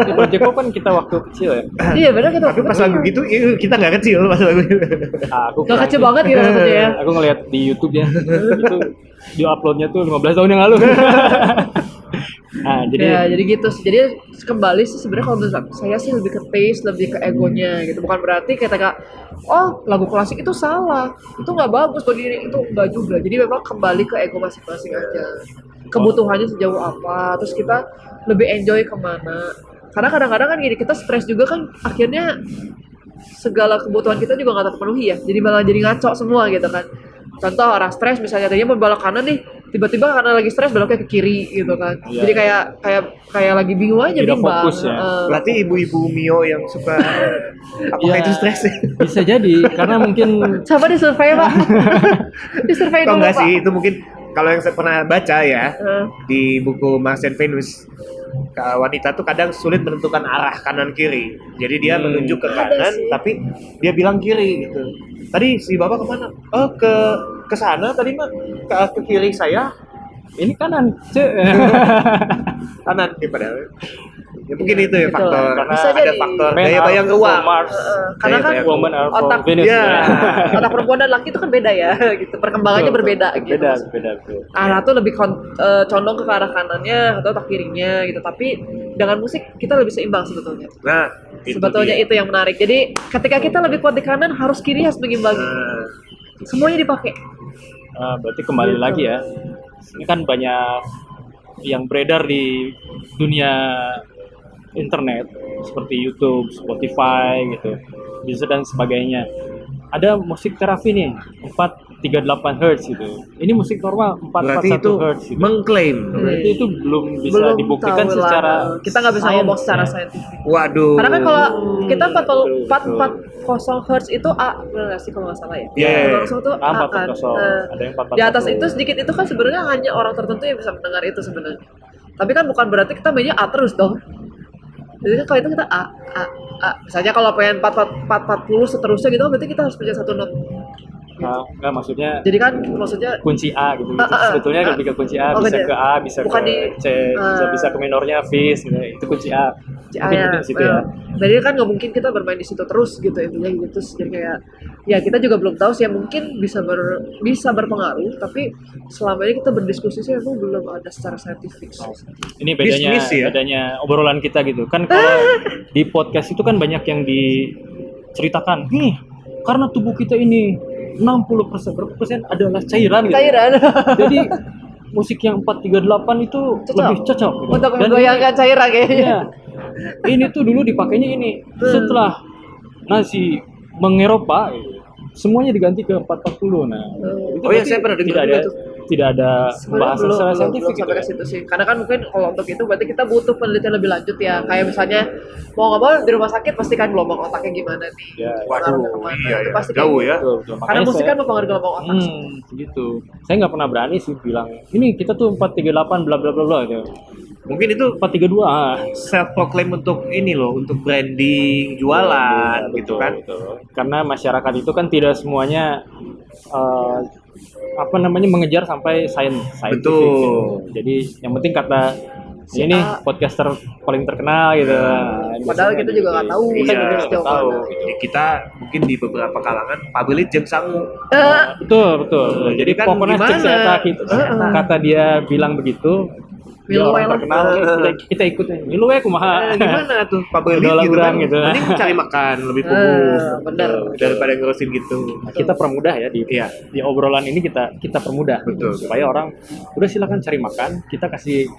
S1: Di Project Pop kan kita waktu kecil ya.
S3: Iya benar kita.
S2: Tapi pas lagu gitu kita nggak kecil pas lagu itu.
S1: Aku
S3: Gak kecil banget gitu maksudnya ya.
S1: Aku ngeliat di YouTube ya. Itu di uploadnya tuh 15 tahun yang lalu. Nah,
S3: Jadi gitu sih. Jadi kembali sih sebenarnya kalau menurut saya sih lebih ke taste, lebih ke egonya gitu. Bukan berarti kita oh lagu klasik itu salah, itu nggak bagus bagi diri, itu enggak juga. Jadi memang kembali ke ego masing-masing aja. Kebutuhannya sejauh apa, terus kita lebih enjoy kemana. Karena kadang-kadang kan gini, kita stres juga kan akhirnya segala kebutuhan kita juga nggak terpenuhi ya. Jadi malah jadi ngaco semua gitu kan. Contoh orang stres misalnya tadinya mau belok kanan nih, tiba-tiba karena lagi stres beloknya ke kiri gitu kan.
S1: Iya.
S3: Jadi kayak lagi bingung aja,
S1: Tidak
S3: bimbang.
S1: fokus ya.
S2: Berarti ibu-ibu Mio yang suka apakah
S1: Ya,
S2: itu stres?
S1: bisa jadi karena mungkin
S3: Coba disurvei Pak. Disurvei
S2: Atau
S3: dulu
S2: enggak
S3: Pak.
S2: sih, itu mungkin kalau yang saya pernah baca ya
S3: Eh,
S2: di buku Mars and Venus, wanita tuh kadang sulit menentukan arah kanan kiri. Jadi dia menunjuk ke
S3: Ada
S2: kanan
S3: sih.
S2: tapi dia bilang kiri gitu. Tadi si Bapak kemana? Oh ke sana tadi mah ke kiri saya
S1: ini kanan,
S2: kanan nih padahal. Ya mungkin
S3: Iya,
S2: itu ya
S3: gitu
S2: faktor.
S3: lah.
S2: Karena
S3: Bisa
S2: ada
S3: jadi.
S2: faktor
S1: Men
S2: daya
S1: are
S2: bayang
S1: from
S2: ruang.
S1: Mars,
S3: karena
S2: Daya
S3: kan
S2: bayang
S1: women are from
S3: otak-
S1: Venus.
S2: Iya.
S3: otak perempuan dan laki itu kan beda ya, gitu. Perkembangannya
S1: Betul,
S3: berbeda
S1: betul.
S3: gitu.
S1: Beda, betul.
S3: Arah tuh lebih condong ke arah kanannya atau otak kirinya gitu. Tapi dengan musik kita lebih seimbang sebetulnya.
S2: Nah,
S3: Sebetulnya
S2: dia.
S3: itu yang menarik. Jadi ketika kita lebih kuat di kanan, harus kiri harus mengimbangi.
S2: Nah,
S3: Semuanya dipakai.
S1: Berarti kembali
S3: Gitu.
S1: lagi ya. Ini kan banyak yang beredar di dunia internet seperti YouTube, Spotify gitu, bisa dan sebagainya. Ada musik terapi nih 438 Hz gitu. Ini musik normal
S2: berarti
S1: 441
S2: itu
S1: Hz gitu.
S2: mengklaim.
S1: Berarti itu belum bisa
S3: Belum
S1: dibuktikan
S3: tahu
S1: secara
S3: lah. Kita nggak bisa
S1: sains,
S3: ngomong secara
S1: ya.
S3: saintifik.
S2: Waduh.
S3: Karena kan kalau kita
S1: betul.
S3: 440 Hz itu A, benar nggak sih kalau nggak salah ya?
S2: Iya.
S3: 440 itu A kan.
S1: 440.
S3: Nah,
S1: Ada yang 441.
S3: di atas itu sedikit itu kan sebenarnya hanya orang tertentu yang bisa mendengar itu sebenarnya. Tapi kan bukan berarti kita mainnya A terus dong. Jadi kan kalau itu kita A. Misalnya kalau pengen 440 seterusnya gitu berarti kita harus punya satu not.
S1: Enggak, maksudnya
S3: Jadi kan maksudnya
S1: kunci A gitu.
S3: A.
S1: Sebetulnya lebih ke kunci A,
S3: Oh,
S1: bisa
S3: gitu.
S1: ke A, bisa
S3: Bukan
S1: ke
S3: di-
S1: C, bisa ke minornya Fis gitu. Itu kunci A. Mungkin di situ ya.
S3: Jadi kan nggak mungkin kita bermain di situ terus gitu intinya gitu. Terus jadi kayak ya kita juga belum tahu sih ya mungkin bisa berpengaruh tapi selama ini kita berdiskusi sih emang belum ada secara saintifik.
S1: Ini bedanya
S2: Bisnis ya?
S1: bedanya obrolan kita gitu. Kan kalau di podcast itu kan banyak yang diceritakan. Nih, karena tubuh kita ini 60% berapa persen adalah cairan gitu.
S3: Cairan
S1: Jadi musik yang 438 itu
S3: Cocok.
S1: lebih cocok gitu.
S3: untuk
S1: Dan
S3: menggoyangkan cairan kayaknya.
S1: iya, ini tuh dulu dipakainya ini. Setelah nasi mengeropa semuanya diganti ke 440. Nah, itu
S2: Oh iya,
S1: berarti
S2: saya pernah dengar
S1: tidak
S2: juga
S1: ada
S2: tuh.
S1: tidak ada
S3: Sebenarnya
S1: pembahasan
S3: belum,
S1: secara
S3: belum,
S1: saintifik
S3: belum
S1: gitu.
S3: sampai
S1: ya.
S3: ke situ sih. Karena kan mungkin kalau untuk itu berarti kita butuh penelitian lebih lanjut ya. Kayak misalnya mau nggak mau di rumah sakit pasti kan gelombang otaknya gimana nih.
S1: Ya,
S3: Pengaruhnya
S2: Waduh,
S3: kemana.
S2: iya
S3: Itu
S2: ya.
S3: pasti kayak
S2: Jauh
S3: gitu.
S2: ya.
S1: Betul, betul.
S3: Karena
S1: Makanya
S3: musik
S1: saya-
S3: kan mempengaruhi gelombang otak.
S1: gitu. Saya nggak pernah berani sih bilang ini kita tuh 438 bla bla bla bla gitu.
S2: Mungkin itu
S1: 432
S2: self proclaim untuk ini loh, untuk branding, jualan
S1: Iya,
S2: gitu
S1: betul,
S2: kan.
S1: betul. Karena masyarakat itu kan tidak semuanya apa namanya mengejar sampai scientific.
S2: Betul.
S1: Gitu. Jadi yang penting kata
S3: Si
S1: ini
S3: A.
S1: podcaster paling terkenal gitu. Nah,
S3: Padahal
S1: biasanya
S3: kita juga
S1: gitu.
S3: nggak tahu
S1: Kita
S2: kan
S1: juga nggak
S3: sejauh
S1: tahu.
S3: mana.
S1: Gitu.
S2: Ya, kita mungkin di beberapa kalangan pabilit jeng sangu.
S1: Betul, betul. Jadi
S2: Kan
S1: pokoknya
S2: gimana?
S1: cek saya gitu. Kata dia bilang begitu. Dia
S3: Milu
S1: orang
S3: lah.
S1: terkenal, kita ikut nih. Milu ya kumaha.
S2: Gimana tuh pabilit
S1: Udah lah
S2: gitu
S1: urang
S2: kan?
S1: gitu.
S2: Mending cari makan lebih fokus
S3: Benar.
S2: daripada ngurusin gitu.
S1: Kita permudah ya di
S2: Iya.
S1: di obrolan ini kita permudah
S2: Betul.
S1: supaya orang udah silakan cari makan, kita kasih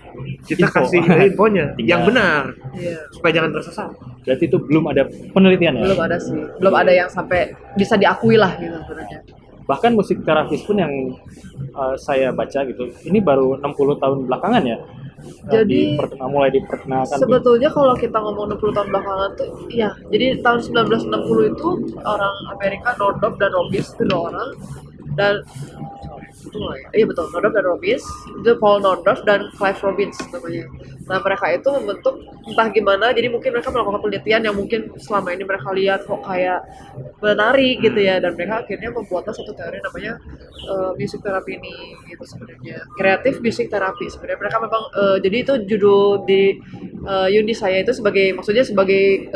S2: Kita
S1: info.
S2: kasih infonya
S1: Tinggal.
S2: yang benar
S3: Iya.
S2: supaya jangan tersesat.
S1: Berarti itu belum ada penelitian ya.
S3: Belum ada sih. Belum ada yang sampai bisa diakui lah gitu sebenarnya.
S1: Bahkan musik terapis pun yang saya baca gitu, ini baru 60 tahun belakangan ya.
S3: Jadi,
S1: mulai diperkenalkan.
S3: Sebetulnya kalau kita ngomong 60 tahun belakangan tuh iya, jadi tahun 1960 itu orang Amerika Nordop dan Robbins itu dua orang dan itu nggak ya? Iya betul, Nordorf dan Robbins. Itu Paul Nordorf dan Clive Robbins namanya. Nah mereka itu membentuk entah gimana, jadi mungkin mereka melakukan penelitian yang mungkin selama ini mereka lihat kok kayak menarik gitu ya, dan mereka akhirnya membuatlah satu teori namanya music therapy ini gitu sebenarnya. Creative music therapy sebenarnya mereka memang jadi itu judul di uni saya itu sebagai maksudnya sebagai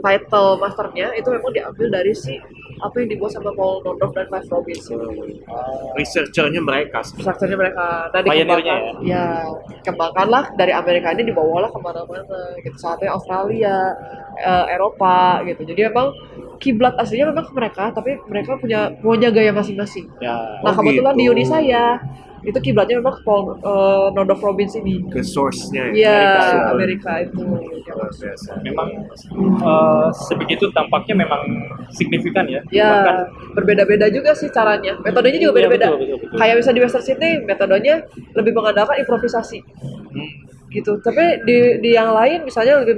S3: title masternya itu memang diambil dari si apa yang dibuat sama Paul Nordorf dan Clive Robbins.
S2: Researchernya mereka.
S3: Strukturnya mereka, nah
S1: Pioneernya
S3: dikembangkan, ya kembangkanlah dari Amerika ini dibawalah kemana-mana gitu, saatnya Australia, Eropa gitu. Jadi memang kiblat aslinya memang ke mereka, tapi mereka punya gaya masing-masing.
S1: Ya.
S3: Nah
S2: Oh,
S3: kebetulan
S2: gitu.
S3: di uni saya itu kiblatnya memang ke Paul Nordorf Robbins ini.
S2: Ke source-nya
S3: Iya,
S2: ya.
S3: Amerika itu.
S2: Luar biasa.
S1: Memang sebegitu tampaknya memang signifikan ya.
S3: Ya,
S1: Bahkan
S3: berbeda-beda juga sih caranya. Metodenya juga
S1: Iya,
S3: beda-beda.
S1: betul.
S3: Kayak bisa di Western Sydney, metodenya lebih mengandalkan improvisasi.
S1: Hmm.
S3: Gitu. Tapi di yang lain misalnya lebih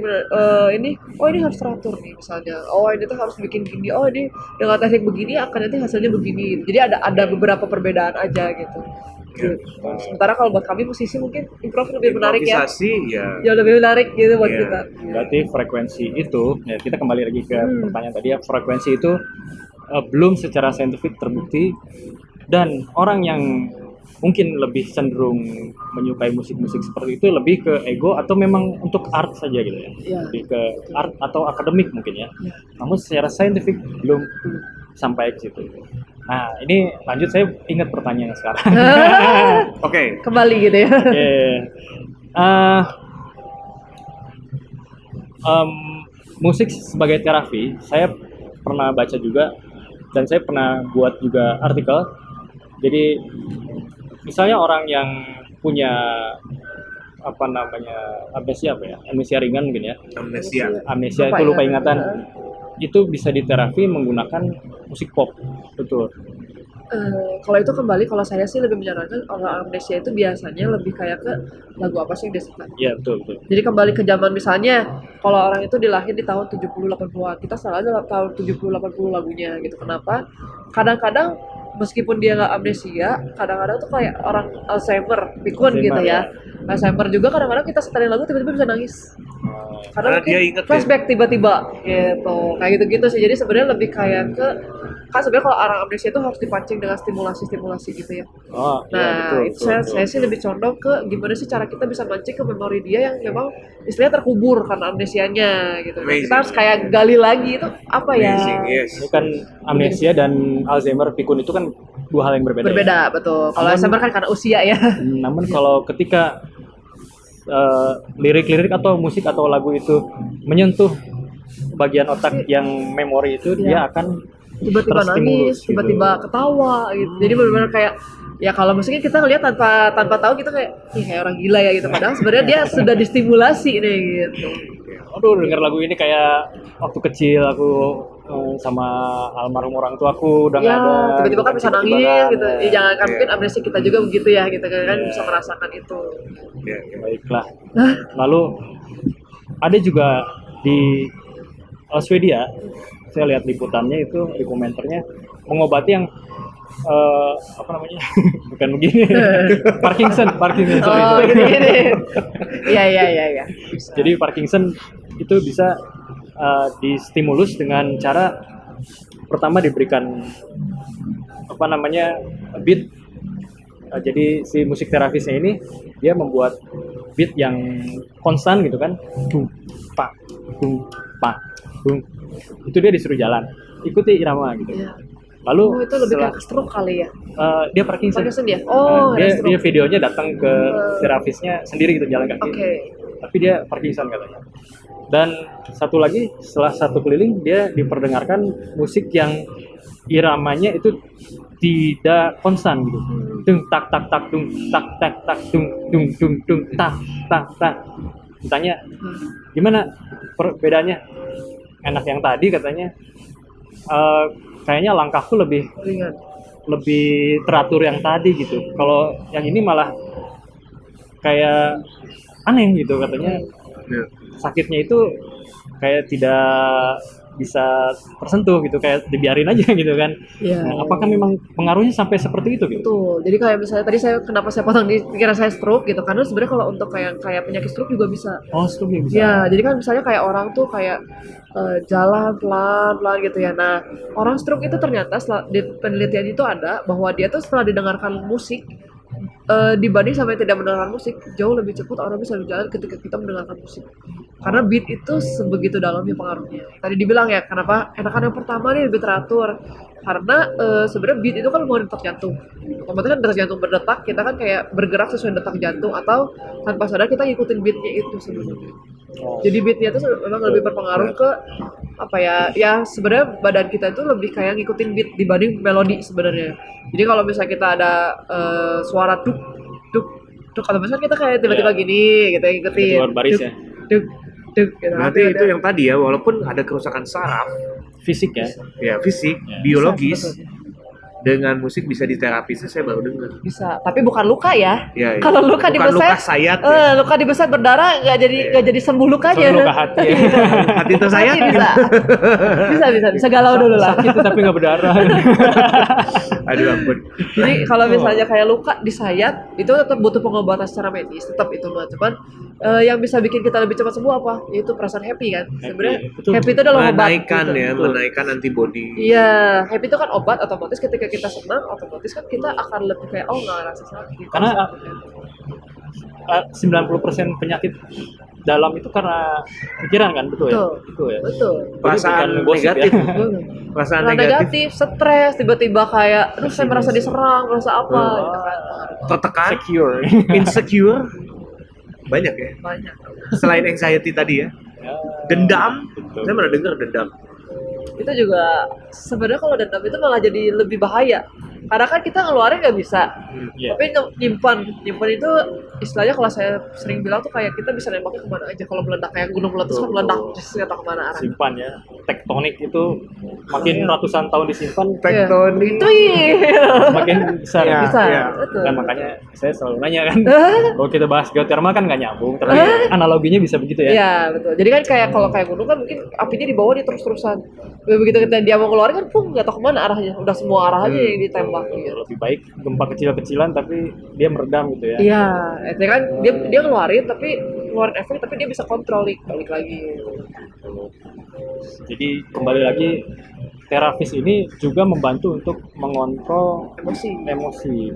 S3: ini harus teratur nih misalnya. Oh, ini tuh harus bikin gini. Oh, ini dengan teknik begini akan nanti hasilnya begini. Jadi ada beberapa perbedaan aja gitu.
S2: Ya.
S3: Sementara kalau buat kami musisi mungkin improv lebih menarik ya.
S2: Improvisasi ya.
S3: Jauh lebih menarik gitu buat
S2: Iya.
S3: kita.
S1: Berarti frekuensi itu, ya kita kembali lagi ke
S3: Hmm.
S1: pertanyaan tadi ya, frekuensi itu belum secara saintifik terbukti, dan orang yang mungkin lebih cenderung menyukai musik-musik seperti itu lebih ke ego atau memang untuk art saja gitu ya,
S3: Iya.
S1: lebih ke art atau akademik mungkin ya.
S3: Iya.
S1: Namun secara saintifik belum sampai ke situ. Nah ini lanjut, saya ingat pertanyaan sekarang.
S2: Oke.
S3: Kembali gitu ya.
S1: Oke. Musik sebagai terapi, saya pernah baca juga dan saya pernah buat juga artikel. Jadi misalnya orang yang punya apa namanya amnesia amnesia ringan mungkin ya, amnesia itu lupa ingatan, itu bisa diterapi menggunakan musik pop, betul.
S3: Kalau itu kembali, kalau saya sih lebih menyarankan orang amnesia itu biasanya lebih kayak ke lagu apa sih yang dia suka.
S1: Iya betul.
S3: Jadi kembali ke zaman misalnya, kalau orang itu dilahir di tahun 70-80-an, kita selalu ada tahun 70-80 lagunya gitu. Kenapa? Kadang-kadang meskipun dia nggak amnesia, kadang-kadang tuh kayak orang Alzheimer, pikun
S1: Alzheimer,
S3: gitu ya.
S1: ya.
S3: Alzheimer juga kadang-kadang kita setelin lagu tiba-tiba bisa nangis.
S2: Karena
S3: Mungkin
S2: dia inget ya.
S3: flashback tiba-tiba gitu, kayak gitu-gitu sih. Jadi sebenarnya lebih kayak ke kan sebenarnya kalau orang amnesia itu harus dipancing dengan stimulasi gitu ya.
S1: Oh, iya,
S3: Nah,
S1: betul,
S3: itu saya sih lebih condong ke gimana sih cara kita bisa mancing ke memori dia yang memang istilahnya terkubur karena amnesianya gitu. Nah, kita
S2: Amazing.
S3: harus kayak gali lagi itu apa ya?
S2: Amazing, yes.
S1: Ini kan amnesia dan Alzheimer pikun itu kan dua hal yang berbeda.
S3: Berbeda, betul. Kalau
S1: Namun-
S3: Alzheimer kan karena usia ya.
S1: Namun kalau ketika lirik-lirik atau musik atau lagu itu menyentuh bagian otak yang memori itu,
S3: Iya.
S1: dia akan
S3: Tiba-tiba
S1: terstimulus
S3: nangis, tiba-tiba ketawa gitu. Jadi benar-benar kayak ya kalau musiknya kita ngeliat tanpa tahu kita kayak kayak orang gila ya gitu. Padahal sebenarnya dia sudah distimulasi nih gitu.
S1: aduh denger lagu ini kayak waktu kecil aku sama almarhum orang tua aku udah
S3: Ya,
S1: nggak ada.
S3: tiba-tiba kan bisa
S1: Tiba-tiba
S3: nangis
S1: kan,
S3: gitu. Ya, jangan kan
S2: Iya.
S3: mungkin amnesia kita juga begitu ya gitu kan
S1: Iya.
S3: bisa merasakan itu.
S2: Ya, ya.
S1: Baiklah. Lalu ada juga di Swedia, saya lihat liputannya itu, dokumenternya mengobati yang apa namanya? Bukan begini. Parkinson, sorry.
S3: Oh, gini-gini. Iya. Bisa.
S1: Jadi Parkinson itu bisa distimulus dengan cara pertama diberikan apa namanya beat. Jadi si musik terapisnya ini dia membuat beat yang konstan gitu kan, dung pak dung pak dung, itu dia disuruh jalan, ikuti irama gitu.
S3: Iya.
S1: Lalu
S3: Oh, itu lebih
S1: setelah
S3: kayak ke stroke kali ya.
S1: dia Parkinson,
S3: Parkinson ya? Oh, ada
S1: dia
S3: stroke.
S1: videonya datang ke terapisnya sendiri gitu jalan kaki.
S3: Oke.
S1: Tapi dia Parkinson katanya. Dan satu lagi, setelah satu keliling dia diperdengarkan musik yang iramanya itu tidak konstan gitu. Dung tak tak tak dung tak tak tak dung dung dung dung tak tak tak. Ditanya gimana perbedaannya? Enak yang tadi katanya. Kayaknya langkahku lebih
S3: Ringan.
S1: teratur yang tadi gitu. Kalau yang ini malah kayak aneh gitu katanya.
S2: Ya.
S1: Sakitnya itu kayak tidak bisa tersentuh gitu, kayak dibiarin aja gitu kan.
S3: Iya.
S1: Nah, apakah memang pengaruhnya sampai seperti itu gitu?
S3: Betul. Jadi kayak misalnya tadi kenapa saya potong di pikiran saya stroke gitu, karena sebenarnya kalau untuk kayak penyakit stroke juga bisa.
S1: Oh, stroke ya bisa.
S3: Ya, jadi kan misalnya kayak orang tuh kayak jalan pelan-pelan gitu ya. Nah, orang stroke itu ternyata di penelitian itu ada bahwa dia tuh setelah didengarkan musik dibanding sama yang tidak mendengarkan musik, jauh lebih cepat orang bisa berjalan ketika kita mendengarkan musik. Karena beat itu sebegitu dalamnya pengaruhnya. Tadi dibilang ya, kenapa enakan yang pertama nih lebih teratur. Karena sebenarnya beat itu kan mengenai detak jantung. Otomatis kan detak jantung berdetak, kita kan kayak bergerak sesuai detak jantung atau tanpa sadar kita ngikutin beatnya itu sebenarnya.
S1: Oh.
S3: Jadi beatnya itu memang lebih berpengaruh ke apa ya sebenarnya badan kita itu lebih kayak ngikutin beat dibanding melodi sebenarnya. Jadi kalau misalnya kita ada suara duk duk duk, kalau misalnya kita kayak tiba-tiba gini gitu ngikutin
S1: Di luar baris ya.
S3: duk duk gitu.
S2: Berarti itu yang tadi ya, walaupun ada kerusakan saraf,
S1: Fisik ya.
S2: ya fisik,
S1: Ya.
S2: biologis,
S3: Bisa,
S2: dengan musik bisa diterapi, itu saya baru dengar.
S3: bisa, tapi bukan luka ya.
S2: Ya, ya.
S3: Kalau luka
S2: Bukan
S3: dibeset,
S2: luka sayat, ya.
S3: luka dibeset berdarah nggak jadi sembuh lukanya.
S1: Soalnya luka hati ya.
S2: Hati tersayat.
S3: Hati bisa galau dulu lah.
S1: Sakit tapi nggak berdarah.
S2: Aduh ampun.
S3: Jadi kalau misalnya kayak luka di sayat itu tetap butuh pengobatan secara medis, tetap itu mah. Cuman yang bisa bikin kita lebih cepat sembuh apa? Yaitu perasaan happy kan. Sebenarnya
S1: betul.
S3: happy itu adalah obat.
S2: Menaikkan
S3: gitu.
S2: ya,
S1: Betul.
S2: menaikkan antibody.
S3: Iya, happy itu kan obat, otomatis ketika kita senang, otomatis kan kita akan lebih kayak nggak ngerasa sakit.
S1: Karena 90% penyakit dalam itu karena pikiran kan, betul ya?
S3: Betul.
S1: Itu ya.
S3: Betul.
S2: Perasaan
S1: Jadi bukan gosip ya.
S2: negatif. Perasaan
S3: Karena
S2: negatif,
S3: negatif, stres, tiba-tiba kayak, aduh saya merasa diserang, merasa apa, gitu kan.
S2: tertekan,
S1: Secure.
S2: insecure. Banyak ya.
S3: Banyak.
S2: Selain anxiety tadi ya.
S1: Ya,
S2: Dendam.
S1: betul.
S2: Saya pernah dengar dendam.
S3: Itu juga sebenarnya kalau dendam itu malah jadi lebih bahaya. Karena kan kita ngeluarin nggak bisa,
S1: Iya.
S3: tapi nyimpan itu istilahnya kalau saya sering bilang tuh kayak kita bisa nembaknya kemana aja. Kalau meledak kayak gunung meletus kan meledak, terus nggak tahu kemana arahnya.
S1: Simpan ya. Tektonik itu makin ratusan tahun disimpan,
S2: Tektonik.
S3: Itu iya.
S1: makin besar.
S2: Ya,
S3: Bisa,
S2: ya.
S3: betul.
S1: Dan makanya saya selalu nanya kan, kalau kita bahas geothermal kan nggak nyambung, tapi analoginya bisa begitu ya.
S3: Iya betul. Jadi kan kayak kalau kayak gunung kan mungkin apinya di bawah dia terus-terusan. Begitu kita dia mau ngeluarin kan, nggak tahu kemana arahnya. Udah semua arah aja yang ditembak. Gitu.
S1: Lebih baik gempa kecil-kecilan tapi dia meredam gitu ya.
S3: Iya, itu kan dia ngeluarin efek tapi dia bisa kontrol balik lagi.
S1: Jadi kembali lagi, terapis ini juga membantu untuk mengontrol emosi.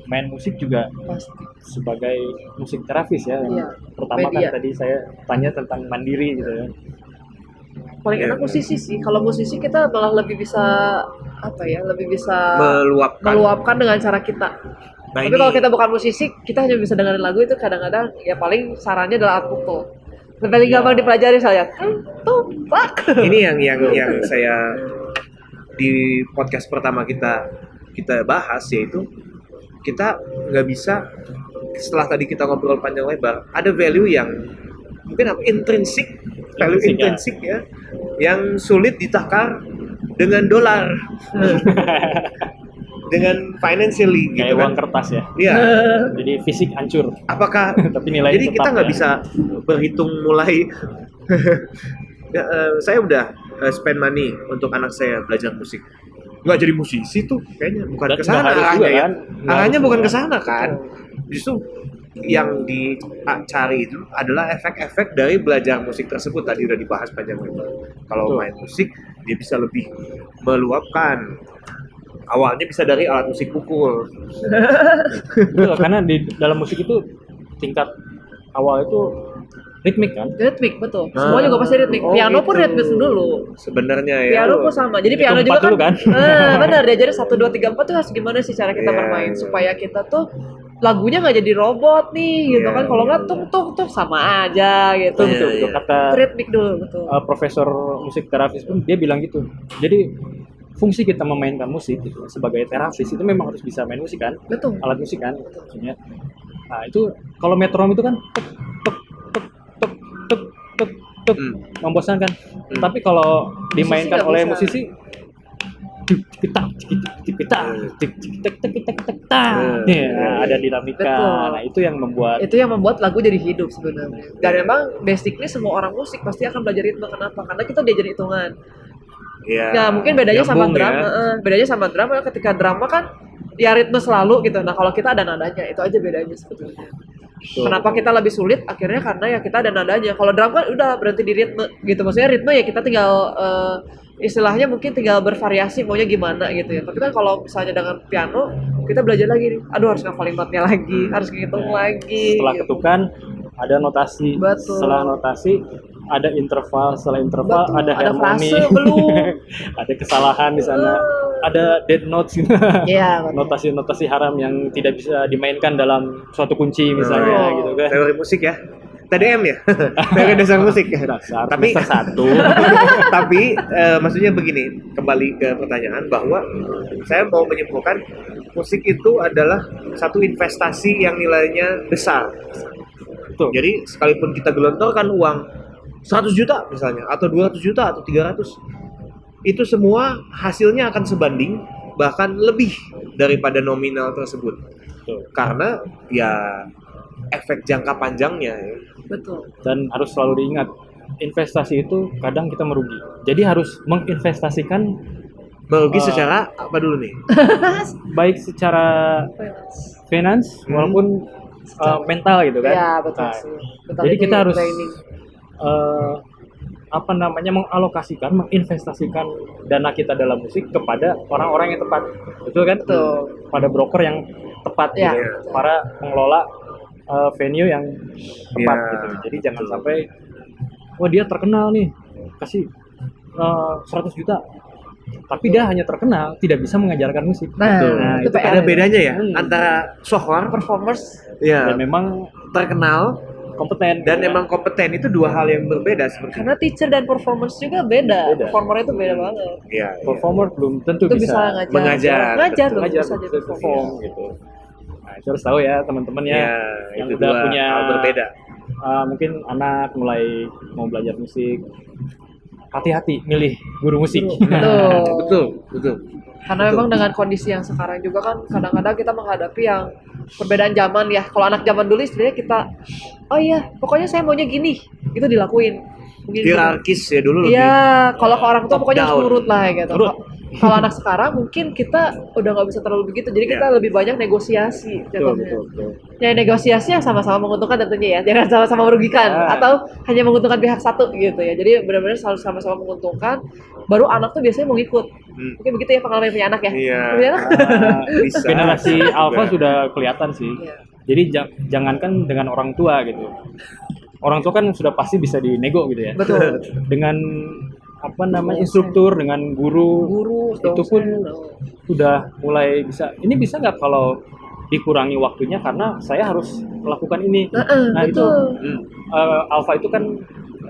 S1: Main musik juga
S3: Pasti.
S1: sebagai musik terapis ya. Yang
S3: Iya,
S1: pertama
S3: media.
S1: kan tadi saya tanya tentang mandiri gitu ya.
S3: Paling enak musisi sih. Kalau musisi kita malah lebih bisa lebih bisa meluapkan dengan cara kita.
S2: Nah,
S3: Tapi
S2: ini-
S3: kalau kita bukan musisi, kita hanya bisa dengerin lagu itu kadang-kadang ya paling sarannya adalah alto. Paling gampang dipelajari saya. Tuh, pak.
S2: Ini yang saya di podcast pertama kita bahas, yaitu kita nggak bisa, setelah tadi kita ngobrol panjang lebar, ada value yang mungkin intrinsic value
S1: Intrinsic,
S2: intrinsic ya, yang sulit ditakar dengan dolar, dengan financially
S1: Kayak
S2: gitu
S1: uang
S2: kan.
S1: kertas ya.
S2: Iya.
S1: Jadi fisik hancur.
S2: Apakah
S1: Tapi nilainya
S2: jadi
S1: tetap
S2: kita nggak
S1: ya.
S2: bisa berhitung mulai ya, saya udah spend money untuk anak saya belajar musik, nggak jadi musisi tuh kayaknya bukan
S1: Dan
S2: ke sana
S1: nggak harus
S2: arahnya
S1: juga,
S2: ya.
S1: kan? Nggak
S2: Arahnya
S1: harus
S2: bukan
S1: juga.
S2: ke sana kan, justru yang dicari itu adalah efek-efek dari belajar musik tersebut. Tadi udah dibahas panjang lebar. Kalau
S1: Betul.
S2: main musik dia bisa lebih meluapkan. Awalnya bisa dari alat musik pukul.
S1: Betul, karena di dalam musik itu tingkat awal itu ritmik kan.
S3: Ritmik, betul. Semua juga pasti ritmik.
S2: Oh,
S3: Piano pun
S2: gitu.
S3: ritmik dulu.
S2: Sebenarnya ya.
S3: Piano pun sama. Jadi
S1: Itu
S3: piano
S1: empat
S3: juga
S1: dulu kan?
S3: benar, diajarin 1 2 3 4 tuh harus gimana sih cara kita
S2: Iya,
S3: bermain
S2: iya.
S3: supaya kita tuh lagunya nggak jadi robot nih gitu
S2: Iya,
S3: kan. Kalau nggak
S2: iya.
S3: tung sama aja gitu.
S1: Betul, betul,
S2: Iya,
S1: betul.
S2: iya.
S1: Kata
S3: Ritmik dulu, betul.
S1: profesor musik terapis pun dia bilang gitu. Jadi fungsi kita memainkan musik gitu sebagai terapis itu memang harus bisa main musik kan,
S3: Betul.
S1: alat musik kan maksudnya. Nah itu kalau metronom itu kan tek tek tek tek tek tek tek
S2: Hmm.
S1: membosankan. Tapi kalau dimainkan
S3: nggak
S1: oleh
S3: bisa.
S1: musisi ada dinamika.
S3: Betul.
S1: Nah, itu yang membuat
S3: Itu yang membuat lagu jadi hidup sebenarnya. Dan memang basically semua orang musik pasti akan belajar ritme. Kenapa? Karena kita diajar hitungan.
S2: Iya.
S3: Ya mungkin bedanya sama
S2: Nyambung
S3: drama.
S2: ya.
S3: Bedanya sama drama ketika drama kan ya ritme selalu gitu. Nah kalau kita ada nadanya, itu aja bedanya sebetulnya. Kenapa kita lebih sulit? Akhirnya karena ya kita ada nadanya. Kalau drum kan udah berhenti di ritme gitu. Maksudnya ritme ya kita tinggal istilahnya mungkin tinggal bervariasi maunya gimana gitu ya. Tapi kan kalau misalnya dengan piano kita belajar lagi nih. Aduh harus ngafalin notnya lagi, harus ngitung lagi.
S1: setelah
S3: gitu.
S1: ketukan ada notasi.
S3: Betul.
S1: Setelah notasi ada interval, setelah interval
S3: Betul,
S1: ada
S3: ada
S1: harmoni.
S3: frase belum.
S1: Ada kesalahan di sana. Ada dead notes gitu.
S3: Iya, betul.
S1: Notasi-notasi haram yang tidak bisa dimainkan dalam suatu kunci misalnya
S3: Oh.
S1: gitu kan.
S2: Teori musik ya. TDM ya. Teori dasar musik.
S1: Dasar
S2: Tapi
S1: semester 1.
S2: tapi maksudnya begini, kembali ke pertanyaan bahwa saya mau menyimpulkan musik itu adalah satu investasi yang nilainya besar.
S1: Betul.
S2: Jadi sekalipun kita gelontorkan uang 100 juta misalnya atau 200 juta atau 300, itu semua hasilnya akan sebanding bahkan lebih daripada nominal tersebut.
S1: Betul.
S2: Karena ya efek jangka panjangnya ya.
S3: Betul.
S1: Dan harus selalu diingat, investasi itu kadang kita merugi. Jadi harus menginvestasikan
S2: Merugi secara apa dulu nih?
S1: baik secara finance maupun mental gitu kan.
S3: Iya betul
S1: Nah,
S3: sih. Betul,
S1: jadi
S3: itu
S1: kita harus
S3: training.
S1: mengalokasikan, menginvestasikan dana kita dalam musik kepada orang-orang yang tepat, betul kan?
S3: Betul.
S1: Pada broker yang tepat,
S3: Ya.
S1: gitu. Para pengelola venue yang tepat,
S2: Ya,
S1: gitu. Jadi jangan
S2: betul.
S1: sampai, wah dia terkenal nih, kasih 100 juta, tapi dia hanya terkenal, tidak bisa mengajarkan musik.
S3: Nah,
S2: Nah,
S3: itu
S2: itu
S3: PR
S2: ada
S3: itu.
S2: bedanya ya
S1: Hmm.
S2: antara software
S3: Performers
S2: ya
S1: Dan memang
S2: terkenal
S1: kompeten.
S2: dan
S1: gitu kan.
S2: emang kompeten, itu dua hal yang berbeda sebenarnya.
S3: karena teacher dan performance juga beda.
S1: Beda.
S3: Performer itu beda banget.
S2: Iya,
S1: Performer belum tentu
S3: Itu
S1: bisa
S3: bisa ngajar.
S2: mengajar,
S3: Ngajar
S2: betul.
S3: belum
S1: mengajar,
S3: bisa jadi
S1: bisa perform gitu. Nah, itu harus tahu ya teman-teman ya,
S2: Iya,
S1: yang
S2: itu
S1: udah
S2: dua
S1: punya
S2: hal berbeda.
S1: mungkin anak mulai mau belajar musik, hati-hati milih guru musik.
S3: Betul.
S2: Betul, betul.
S3: Karena
S2: Betul.
S3: memang dengan kondisi yang sekarang juga kan kadang-kadang kita menghadapi yang perbedaan zaman ya. Kalau anak zaman dulu istilahnya kita, oh iya, pokoknya saya maunya gini, itu dilakuin. Mungkin gitu.
S2: Hierarkis ya dulu lebih.
S3: Iya, kalau ke orang tua
S2: Top
S3: pokoknya harus
S2: down.
S3: nurut lah gitu.
S1: Nurut.
S3: Kalau anak sekarang mungkin kita udah nggak bisa terlalu begitu, jadi kita
S2: Iya.
S3: lebih banyak negosiasi.
S1: Betul,
S3: jatuhnya.
S1: betul, betul.
S3: Ya negosiasi yang sama-sama menguntungkan tentunya ya, jangan sama-sama merugikan
S1: Ah.
S3: atau hanya menguntungkan pihak satu gitu ya. Jadi benar-benar selalu sama-sama menguntungkan. Baru anak tuh biasanya mau ngikut.
S2: Hmm.
S3: Mungkin begitu ya pengalaman punya anak ya.
S2: Iya.
S3: Punya anak?
S2: Bisa.
S1: Generasi alpha
S2: Juga.
S1: sudah kelihatan sih.
S3: Iya.
S1: Jadi jangankan dengan orang tua gitu. Orang tua kan sudah pasti bisa dinego gitu ya.
S3: Betul.
S1: Dengan apa namanya
S3: Dosen.
S1: instruktur, dengan guru,
S3: Guru,
S1: itu pun
S3: dosen,
S1: sudah mulai bisa. Ini bisa nggak kalau dikurangi waktunya karena saya harus melakukan ini. Nah itu
S3: betul.
S2: Hmm.
S1: alpha itu kan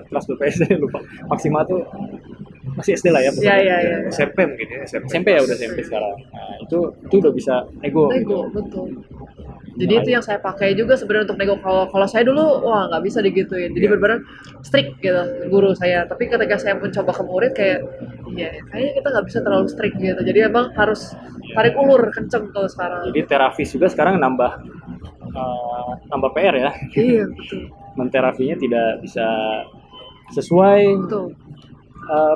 S1: kelas BPS saya lupa. Maksimal tuh masih SD lah ya.
S3: Iya, iya, iya.
S2: SMP mungkin ya,
S1: SMP ya udah SMP sekarang. Nah, itu udah bisa nego.
S3: Nego,
S1: gitu.
S3: betul. Jadi
S1: Nah,
S3: itu yang saya pakai juga sebenarnya untuk nego. Kalau saya dulu wah nggak bisa digituin. Jadi
S2: Iya.
S3: benar-benar strict gitu guru saya. Tapi ketika saya mencoba ke murid kayak ya kayaknya kita nggak bisa terlalu strict gitu. Jadi emang harus tarik ulur kenceng kalau sekarang.
S1: Jadi terapis juga sekarang nambah PR ya.
S3: Iya betul.
S1: Menterapinya tidak bisa sesuai
S3: Betul.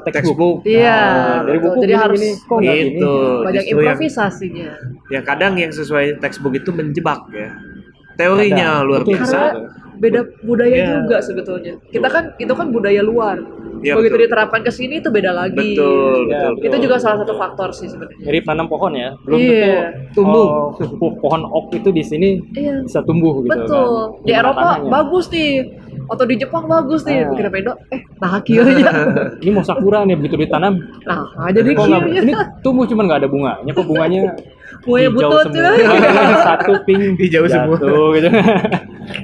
S1: textbook.
S3: Iya,
S1: Dari
S3: betul.
S1: buku
S3: Jadi harus
S1: kok nggak gini?
S2: Gitu.
S3: banyak
S2: Justru
S3: improvisasinya.
S2: yang kadang yang sesuai textbook itu menjebak ya. Teorinya
S1: Kadang.
S2: luar
S1: Betul,
S2: biasa.
S3: Karena beda budaya
S2: Iya.
S3: juga sebetulnya. Kita kan itu kan budaya luar.
S2: Iya,
S3: Begitu
S2: betul.
S3: diterapkan ke sini itu beda lagi.
S2: Betul,
S1: Ya,
S2: betul.
S3: Itu juga salah satu faktor sih sebenarnya.
S1: Mirip nanam pohon ya, belum
S3: Iya.
S1: tentu pohon oak itu di sini
S3: Iya.
S1: bisa tumbuh gitu
S3: Betul.
S1: kan.
S3: Di
S1: Gimana
S3: Eropa
S1: tanahnya?
S3: bagus nih. Atau di Jepang bagus nih.
S1: Ah.
S3: Pikir Indo, nah kieu nya.
S1: Ini mau sakura nih begitu ditanam,
S3: Nah, jadi
S1: kok nggak
S3: kieu nya.
S1: ini tumbuh cuman nggak ada bunganya, kok bunganya
S3: Buaya
S1: hijau
S3: butut
S1: semua.
S3: ya.
S1: Satu pink
S2: Hijau semua.
S1: jatuh gitu.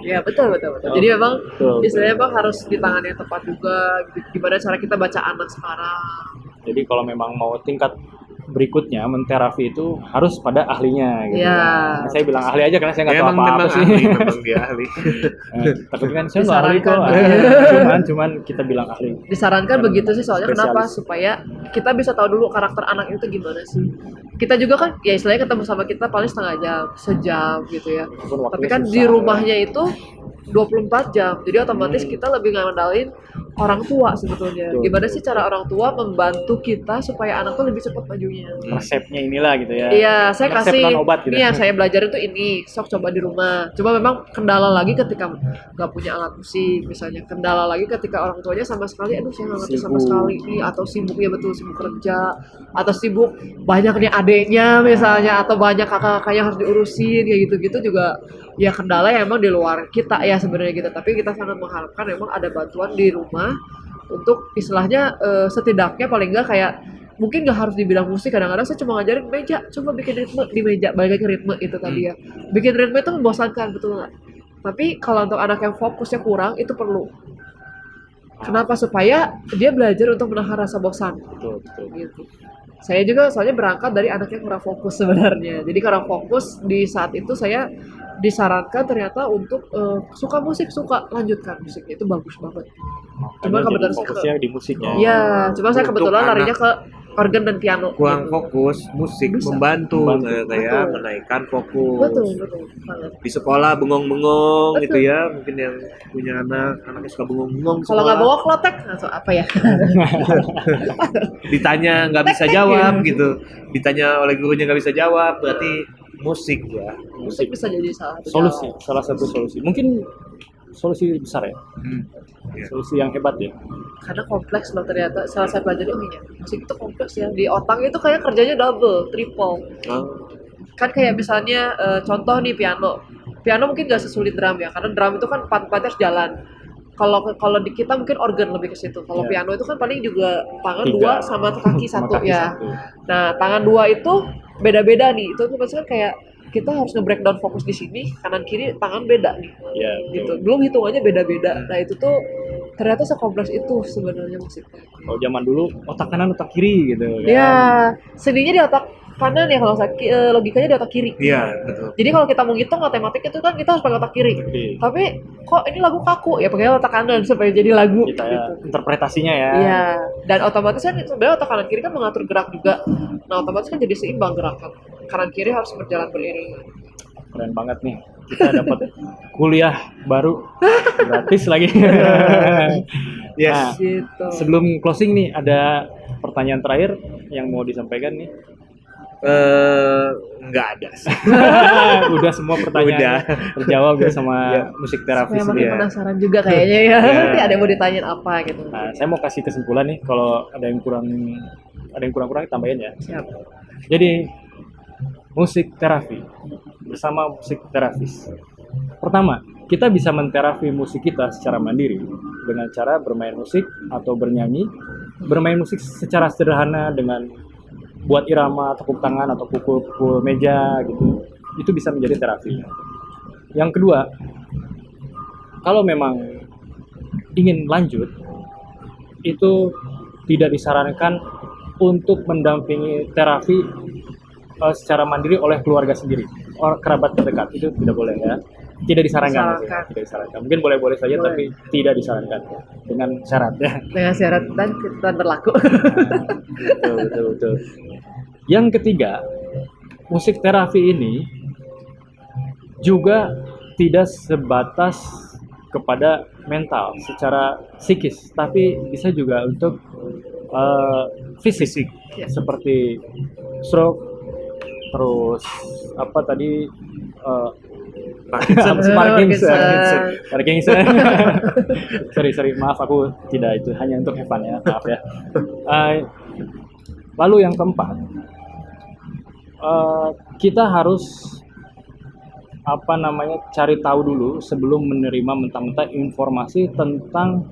S3: Ya betul betul betul. Jadi memang
S1: Betul,
S3: istilahnya memang harus di tangan yang tepat juga. Gimana cara kita baca anak sekarang.
S1: Jadi kalau memang mau tingkat berikutnya menterapi itu harus pada ahlinya gitu.
S3: Iya.
S1: Saya bilang ahli aja karena saya nggak
S2: Ya,
S1: tahu
S2: memang
S1: apa-apa sih.
S2: ahli, memang dia ahli.
S1: Tapi kan saya nggak ahli kok.
S3: Disarankan.
S1: Cuman kita bilang ahli.
S3: Disarankan begitu sih, soalnya kenapa?
S1: Spesialis.
S3: Supaya kita bisa tahu dulu karakter anak itu gimana sih. Kita juga kan ya istilahnya ketemu sama kita paling setengah jam, sejam gitu ya.
S1: Walaupun
S3: Tapi
S1: waktunya
S3: kan
S1: susah,
S3: di rumahnya itu 24 jam. Jadi otomatis kita lebih ngandalin orang tua sebetulnya.
S1: Betul,
S3: Gimana
S1: betul.
S3: sih cara orang tua membantu kita supaya anak tuh lebih cepat majunya.
S1: Resepnya inilah gitu ya.
S3: Iya, saya
S1: Resep
S3: kasih
S1: non-obat gitu.
S3: ini yang saya belajar itu ini, sok coba di rumah. Cuma memang kendala lagi ketika nggak punya alat musik misalnya. Kendala lagi ketika orang tuanya sama sekali, aduh saya nggak ngerti sama
S1: Sibuk.
S3: sekali nih, atau sibuk ya betul sibuk kerja, atau sibuk banyak nih adeknya misalnya, atau banyak kakak-kakaknya harus diurusin kayak gitu-gitu juga. Ya kendala yang emang di luar kita ya sebenarnya gitu. Tapi kita sangat mengharapkan emang ada bantuan di rumah untuk istilahnya setidaknya paling nggak kayak mungkin nggak harus dibilang musik, kadang-kadang saya cuma ngajarin meja, coba bikin ritme di meja, balik lagi ke ritme itu tadi ya, bikin ritme itu membosankan betul nggak? Tapi kalau untuk anak yang fokusnya kurang itu perlu. Kenapa? Supaya dia belajar untuk menahan rasa bosan
S1: Betul, betul.
S3: gitu. Saya juga soalnya berangkat dari anak yang kurang fokus sebenarnya, jadi kurang fokus di saat itu saya disarankan ternyata untuk suka musik, suka lanjutkan musiknya itu bagus banget. Cuma
S1: Makanya
S3: kebetulan
S1: jadi
S3: saya
S1: fokusnya di musiknya.
S3: Iya, cuma saya
S2: Untuk
S3: kebetulan
S2: anak
S3: larinya ke organ dan piano.
S2: Kurang
S3: gitu.
S2: fokus, musik
S3: Bisa.
S2: membantu
S1: Membantu.
S2: kayak
S3: Betul.
S2: menaikkan fokus.
S3: Betul, betul. Banget.
S2: Di sekolah bengong-bengong
S3: Betul.
S2: gitu ya, mungkin yang punya anaknya suka bengong-bengong di
S3: Kalau nggak
S2: sekolah.
S3: bawa klotek, atau apa ya?
S2: Ditanya nggak bisa jawab gitu, ditanya oleh gurunya nggak bisa jawab, berarti musik ya.
S3: Musik bisa jadi salah satu
S1: Solusi,
S3: jalan.
S1: salah satu solusi. Mungkin solusi besar ya.
S2: Ya.
S1: Solusi yang hebat ya.
S3: Karena kompleks loh ternyata. Setelah saya pelajari, oh iya, musik itu kompleks ya. Di otak itu kayak kerjanya double, triple.
S2: Oh,
S3: Kan kayak misalnya contoh nih piano. Piano mungkin nggak sesulit drum ya, karena drum itu kan part-partnya harus jalan. Kalau di kita mungkin organ lebih ke situ. Kalau
S1: Iya.
S3: piano itu kan paling juga tangan
S1: Tiga.
S3: dua sama kaki
S1: Sama
S3: satu
S1: kaki
S3: ya.
S1: satu.
S3: Nah, tangan dua itu beda-beda nih. Itu maksudnya kayak kita harus nge-breakdown fokus di sini, kanan kiri tangan beda nih.
S1: Iya,
S3: Gitu.
S1: betul.
S3: Belum hitungannya beda-beda. Nah, itu tuh ternyata sekompleks itu sebenarnya musiknya.
S1: Kalau zaman dulu otak kanan otak kiri gitu kan.
S3: Ya, seninya di otak kanan ya kalau logikanya di otak kiri.
S2: iya betul.
S3: Jadi kalau kita mau ngitung matematik itu kan kita harus pakai otak kiri.
S1: Oke.
S3: Tapi kok ini lagu kaku ya pakai otak kanan supaya jadi lagu
S1: Kita ya,
S3: gitu.
S1: interpretasinya ya.
S3: Iya, dan otomatis kan sebenarnya otak kanan kiri kan mengatur gerak juga. Nah, otomatis kan jadi seimbang gerakan. Kanan kiri harus berjalan beriringan.
S1: Keren banget nih. Kita dapat kuliah baru gratis lagi.
S2: Yes.
S1: Nah,
S3: Gitu.
S1: sebelum closing nih ada pertanyaan terakhir yang mau disampaikan nih.
S2: Nggak ada sih.
S1: Udah semua pertanyaan terjawab ya sama musik terapis
S3: Saya
S1: ini
S3: makin
S1: ya.
S3: penasaran juga kayaknya ya.
S2: Iya.
S3: Nanti ada yang mau ditanyain apa gitu.
S1: Nah, saya mau kasih kesimpulan nih kalau ada yang kurang tambahin ya.
S3: Siap.
S1: Jadi musik terapi bersama musik terapis. Pertama, kita bisa menterapi musik kita secara mandiri dengan cara bermain musik atau bernyanyi. Bermain musik secara sederhana dengan buat irama, tepuk tangan atau pukul-pukul meja gitu. Itu bisa menjadi terapi. Yang kedua, kalau memang ingin lanjut, itu tidak disarankan untuk mendampingi terapi secara mandiri oleh keluarga sendiri, kerabat terdekat, itu tidak boleh ya. Tidak disarankan.
S3: Disarankan.
S1: Tidak disarankan. Mungkin boleh-boleh saja,
S3: Boleh.
S1: tapi tidak disarankan dengan syarat ya.
S3: Dengan syarat dan ketentuan berlaku.
S1: Betul, betul, betul. Yang ketiga, musik terapi ini juga tidak sebatas kepada mental secara psikis, tapi bisa juga untuk fisik,
S3: Ya.
S1: seperti stroke, terus apa tadi Parkinson. sorry, maaf aku tidak, itu hanya untuk Evan ya, maaf ya. Lalu yang keempat, kita harus cari tahu dulu sebelum menerima mentah-mentah informasi tentang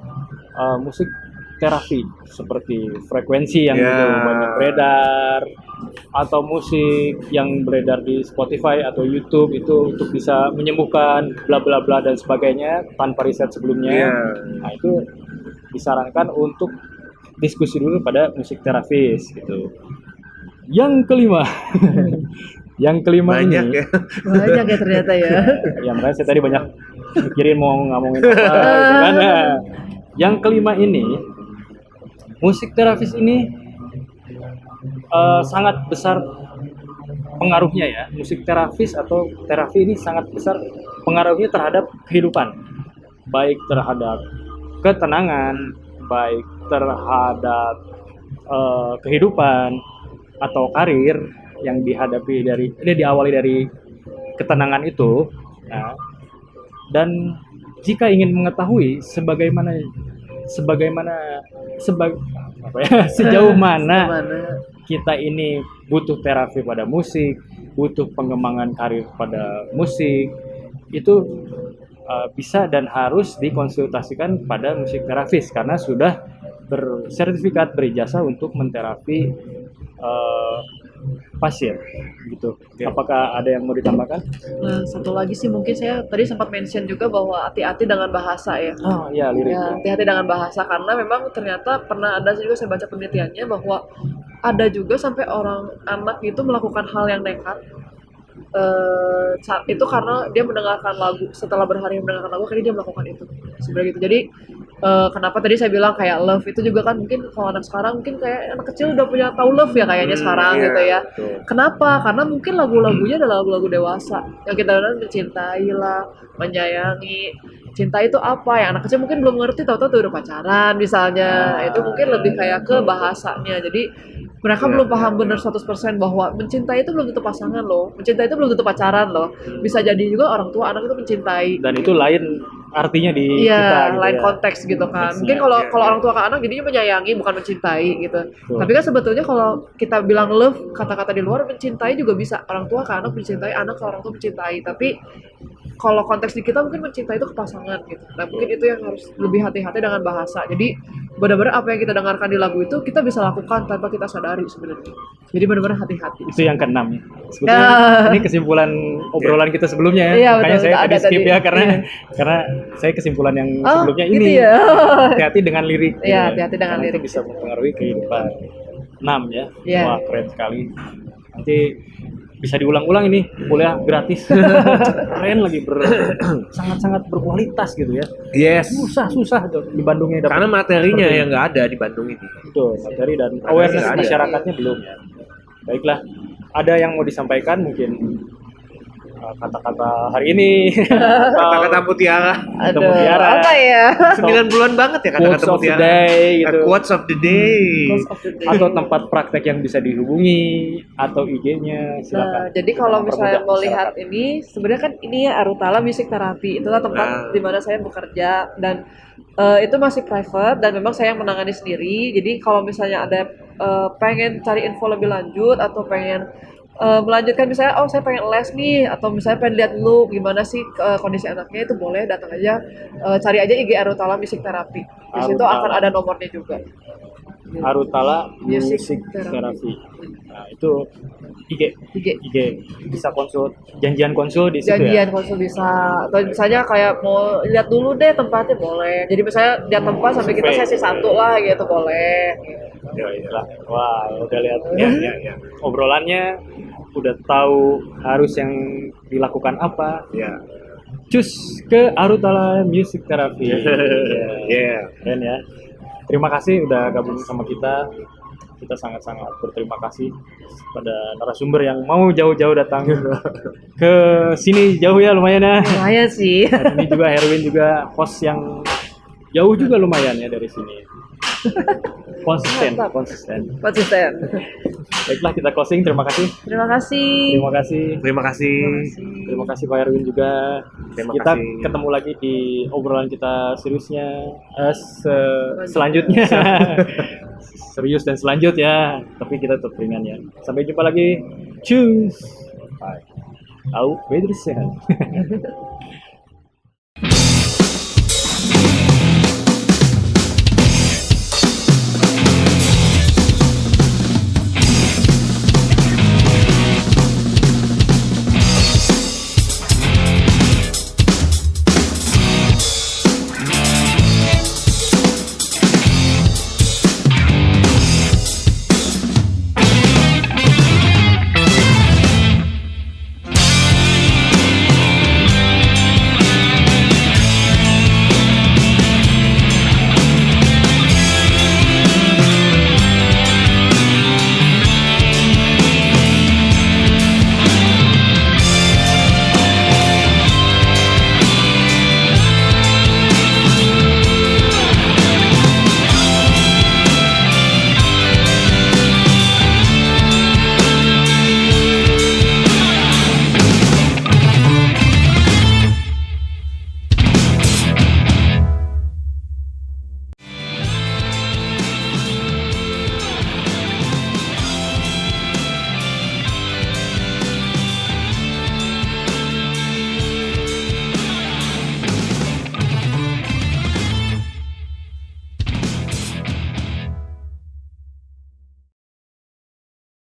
S1: musik terapi, seperti frekuensi yang
S2: Ya.
S1: gitu banyak beredar, atau musik yang beredar di Spotify atau YouTube itu untuk bisa menyembuhkan bla bla bla dan sebagainya tanpa riset sebelumnya.
S2: Iya.
S1: Nah, itu disarankan untuk diskusi dulu pada musik terapis gitu. Yang kelima. Yang kelima
S2: Banyak
S1: ini.
S2: ya.
S3: Banyak ya ternyata ya.
S1: Ya makanya saya tadi banyak mikirin mau ngomongin apa gitu kan. Nah, yang kelima ini, musik terapis ini sangat besar pengaruhnya ya. Musik terapis atau terapi ini sangat besar pengaruhnya terhadap kehidupan, baik terhadap ketenangan, baik terhadap kehidupan atau karir yang dihadapi dari ini diawali dari ketenangan itu. Nah, dan jika ingin mengetahui apa ya, sejauh mana
S3: Mana?
S1: kita ini butuh terapi pada musik, butuh pengembangan karir pada musik, itu bisa dan harus dikonsultasikan pada musik terapis karena sudah bersertifikat berijazah untuk menterapi pasien gitu.
S2: Ya.
S1: Apakah ada yang mau ditambahkan?
S3: Nah, satu lagi sih mungkin saya tadi sempat mention juga bahwa hati-hati dengan bahasa ya.
S1: Oh iya, lirik.
S3: Ya, hati-hati dengan bahasa karena memang ternyata pernah ada juga saya baca penelitiannya bahwa ada juga sampai orang anak itu melakukan hal yang nekat. Itu karena dia mendengarkan lagu setelah berhari mendengarkan lagu kali dia melakukan itu sebenarnya gitu. Jadi kenapa tadi saya bilang kayak love itu juga kan mungkin kalau anak sekarang mungkin kayak anak kecil udah punya tahu love ya kayaknya sekarang
S2: Iya,
S3: gitu ya.
S2: betul.
S3: Kenapa? Karena mungkin lagu-lagunya adalah lagu-lagu dewasa yang kita dengar mencintai lah, menyayangi. Cinta itu apa? Yang anak kecil mungkin belum ngerti, tahu-tahu tuh udah pacaran misalnya. Itu mungkin lebih kayak ke bahasanya. Jadi mereka
S2: Iya,
S3: belum paham
S2: iya,
S3: benar 100% bahwa mencintai itu belum tentu pasangan loh. Mencintai itu belum tentu pacaran loh. Bisa jadi juga orang tua anak itu mencintai.
S1: Dan itu lain artinya di
S3: Iya,
S1: kita gitu
S3: lain
S1: ya.
S3: konteks gitu kan.
S1: Konteksnya,
S3: Mungkin kalau
S2: iya,
S3: kalau
S2: iya.
S3: orang tua ke anak jadinya menyayangi bukan mencintai gitu.
S1: Betul.
S3: Tapi kan sebetulnya kalau kita bilang love, kata-kata di luar mencintai juga bisa. Orang tua ke anak mencintai, anak ke orang tua mencintai. Tapi kalau konteks di kita mungkin mencintai itu ke pasangan gitu. Nah mungkin itu yang harus lebih hati-hati dengan bahasa. Jadi benar-benar apa yang kita dengarkan di lagu itu kita bisa lakukan tanpa kita sadari sebenarnya. Jadi benar-benar hati-hati.
S1: Itu yang keenam ya. Sebetulnya
S3: Ya.
S1: ini kesimpulan obrolan kita sebelumnya ya.
S3: Iya,
S1: Makanya
S3: betul,
S1: saya
S3: ada
S1: tadi skip
S3: tadi.
S1: ya karena
S3: Iya.
S1: karena saya kesimpulan yang
S3: Oh,
S1: sebelumnya
S3: gitu
S1: ini.
S3: ya.
S1: Hati-hati dengan lirik. gitu
S3: Iya,
S1: ya.
S3: hati-hati dengan
S1: Karena
S3: lirik.
S1: itu bisa mempengaruhi kehidupan. 6 ya.
S3: Iya.
S1: Wah, keren sekali. Nanti bisa diulang-ulang ini kuliah gratis. Keren lagi sangat-sangat berkualitas gitu ya.
S2: Yes.
S1: Susah tuh di Bandungnya dapat.
S2: Karena materinya
S1: seperti
S2: yang nggak ada di Bandung ini.
S1: Betul, materi dan
S2: Materi
S1: awareness
S2: nggak ada.
S1: masyarakatnya belum ya. Baiklah, ada yang mau disampaikan mungkin kata-kata hari ini
S2: Kata-kata mutiara.
S3: Aduh,
S1: Mutiara.
S3: apa ya?
S2: 9 bulan banget ya
S1: quotes
S2: kata-kata
S1: of the
S2: mutiara.
S1: day gitu,
S2: Quotes of the day.
S3: Close of the day.
S1: atau tempat praktek yang bisa dihubungi atau IG-nya
S3: Nah,
S1: silakan.
S3: jadi kalau
S1: Kita
S3: misalnya
S1: mempermudah
S3: mau lihat
S1: masyarakat.
S3: ini, sebenarnya kan ini ya Arutala Music Therapy. Itulah tempat
S2: Nah.
S3: di mana saya bekerja dan itu masih private dan memang saya yang menangani sendiri. Jadi kalau misalnya ada pengen cari info lebih lanjut atau pengen melanjutkan misalnya saya pengen les nih atau misalnya pengen lihat dulu gimana sih kondisi anaknya itu boleh datang aja cari aja IG Arutala Music Therapy. Di situ
S1: Arutala.
S3: akan ada nomornya juga.
S1: Arutala
S3: Music
S1: Music
S3: Therapy.
S1: Therapy. Nah, itu IG
S3: IG.
S1: bisa janjian konsul di situ
S3: Janjian
S1: ya.
S3: konsul bisa atau misalnya kayak mau lihat dulu deh tempatnya boleh. Jadi misalnya lihat tempat sampai kita
S1: Survei.
S3: sesi 1 lah gitu boleh.
S2: Ya, ya.
S1: Lah, wah, udah lihat
S2: Ya, ya, ya.
S1: obrolannya, udah tahu harus yang dilakukan apa.
S2: Ya.
S1: Cus ke Arutala Music Therapy.
S2: Ya.
S1: Keren ya. Terima kasih udah gabung sama kita. Kita sangat-sangat berterima kasih pada narasumber yang mau jauh-jauh datang ke sini, jauh ya lumayan ya.
S3: Lumayan sih.
S1: Dan ini juga Herwin juga host yang jauh juga lumayan ya dari sini. Konsisten.
S3: Konsisten.
S1: Baiklah, kita closing. Terima kasih.
S3: Terima kasih.
S1: Terima kasih.
S2: Terima kasih.
S1: Terima kasih Pak Erwin juga.
S2: Terima
S1: Kita
S2: kasih.
S1: ketemu lagi di obrolan kita seriusnya selanjutnya. Serius dan selanjutnya. Tapi kita tetap ringan ya. Sampai jumpa lagi. Cus. Bye. Auf Wiedersehen.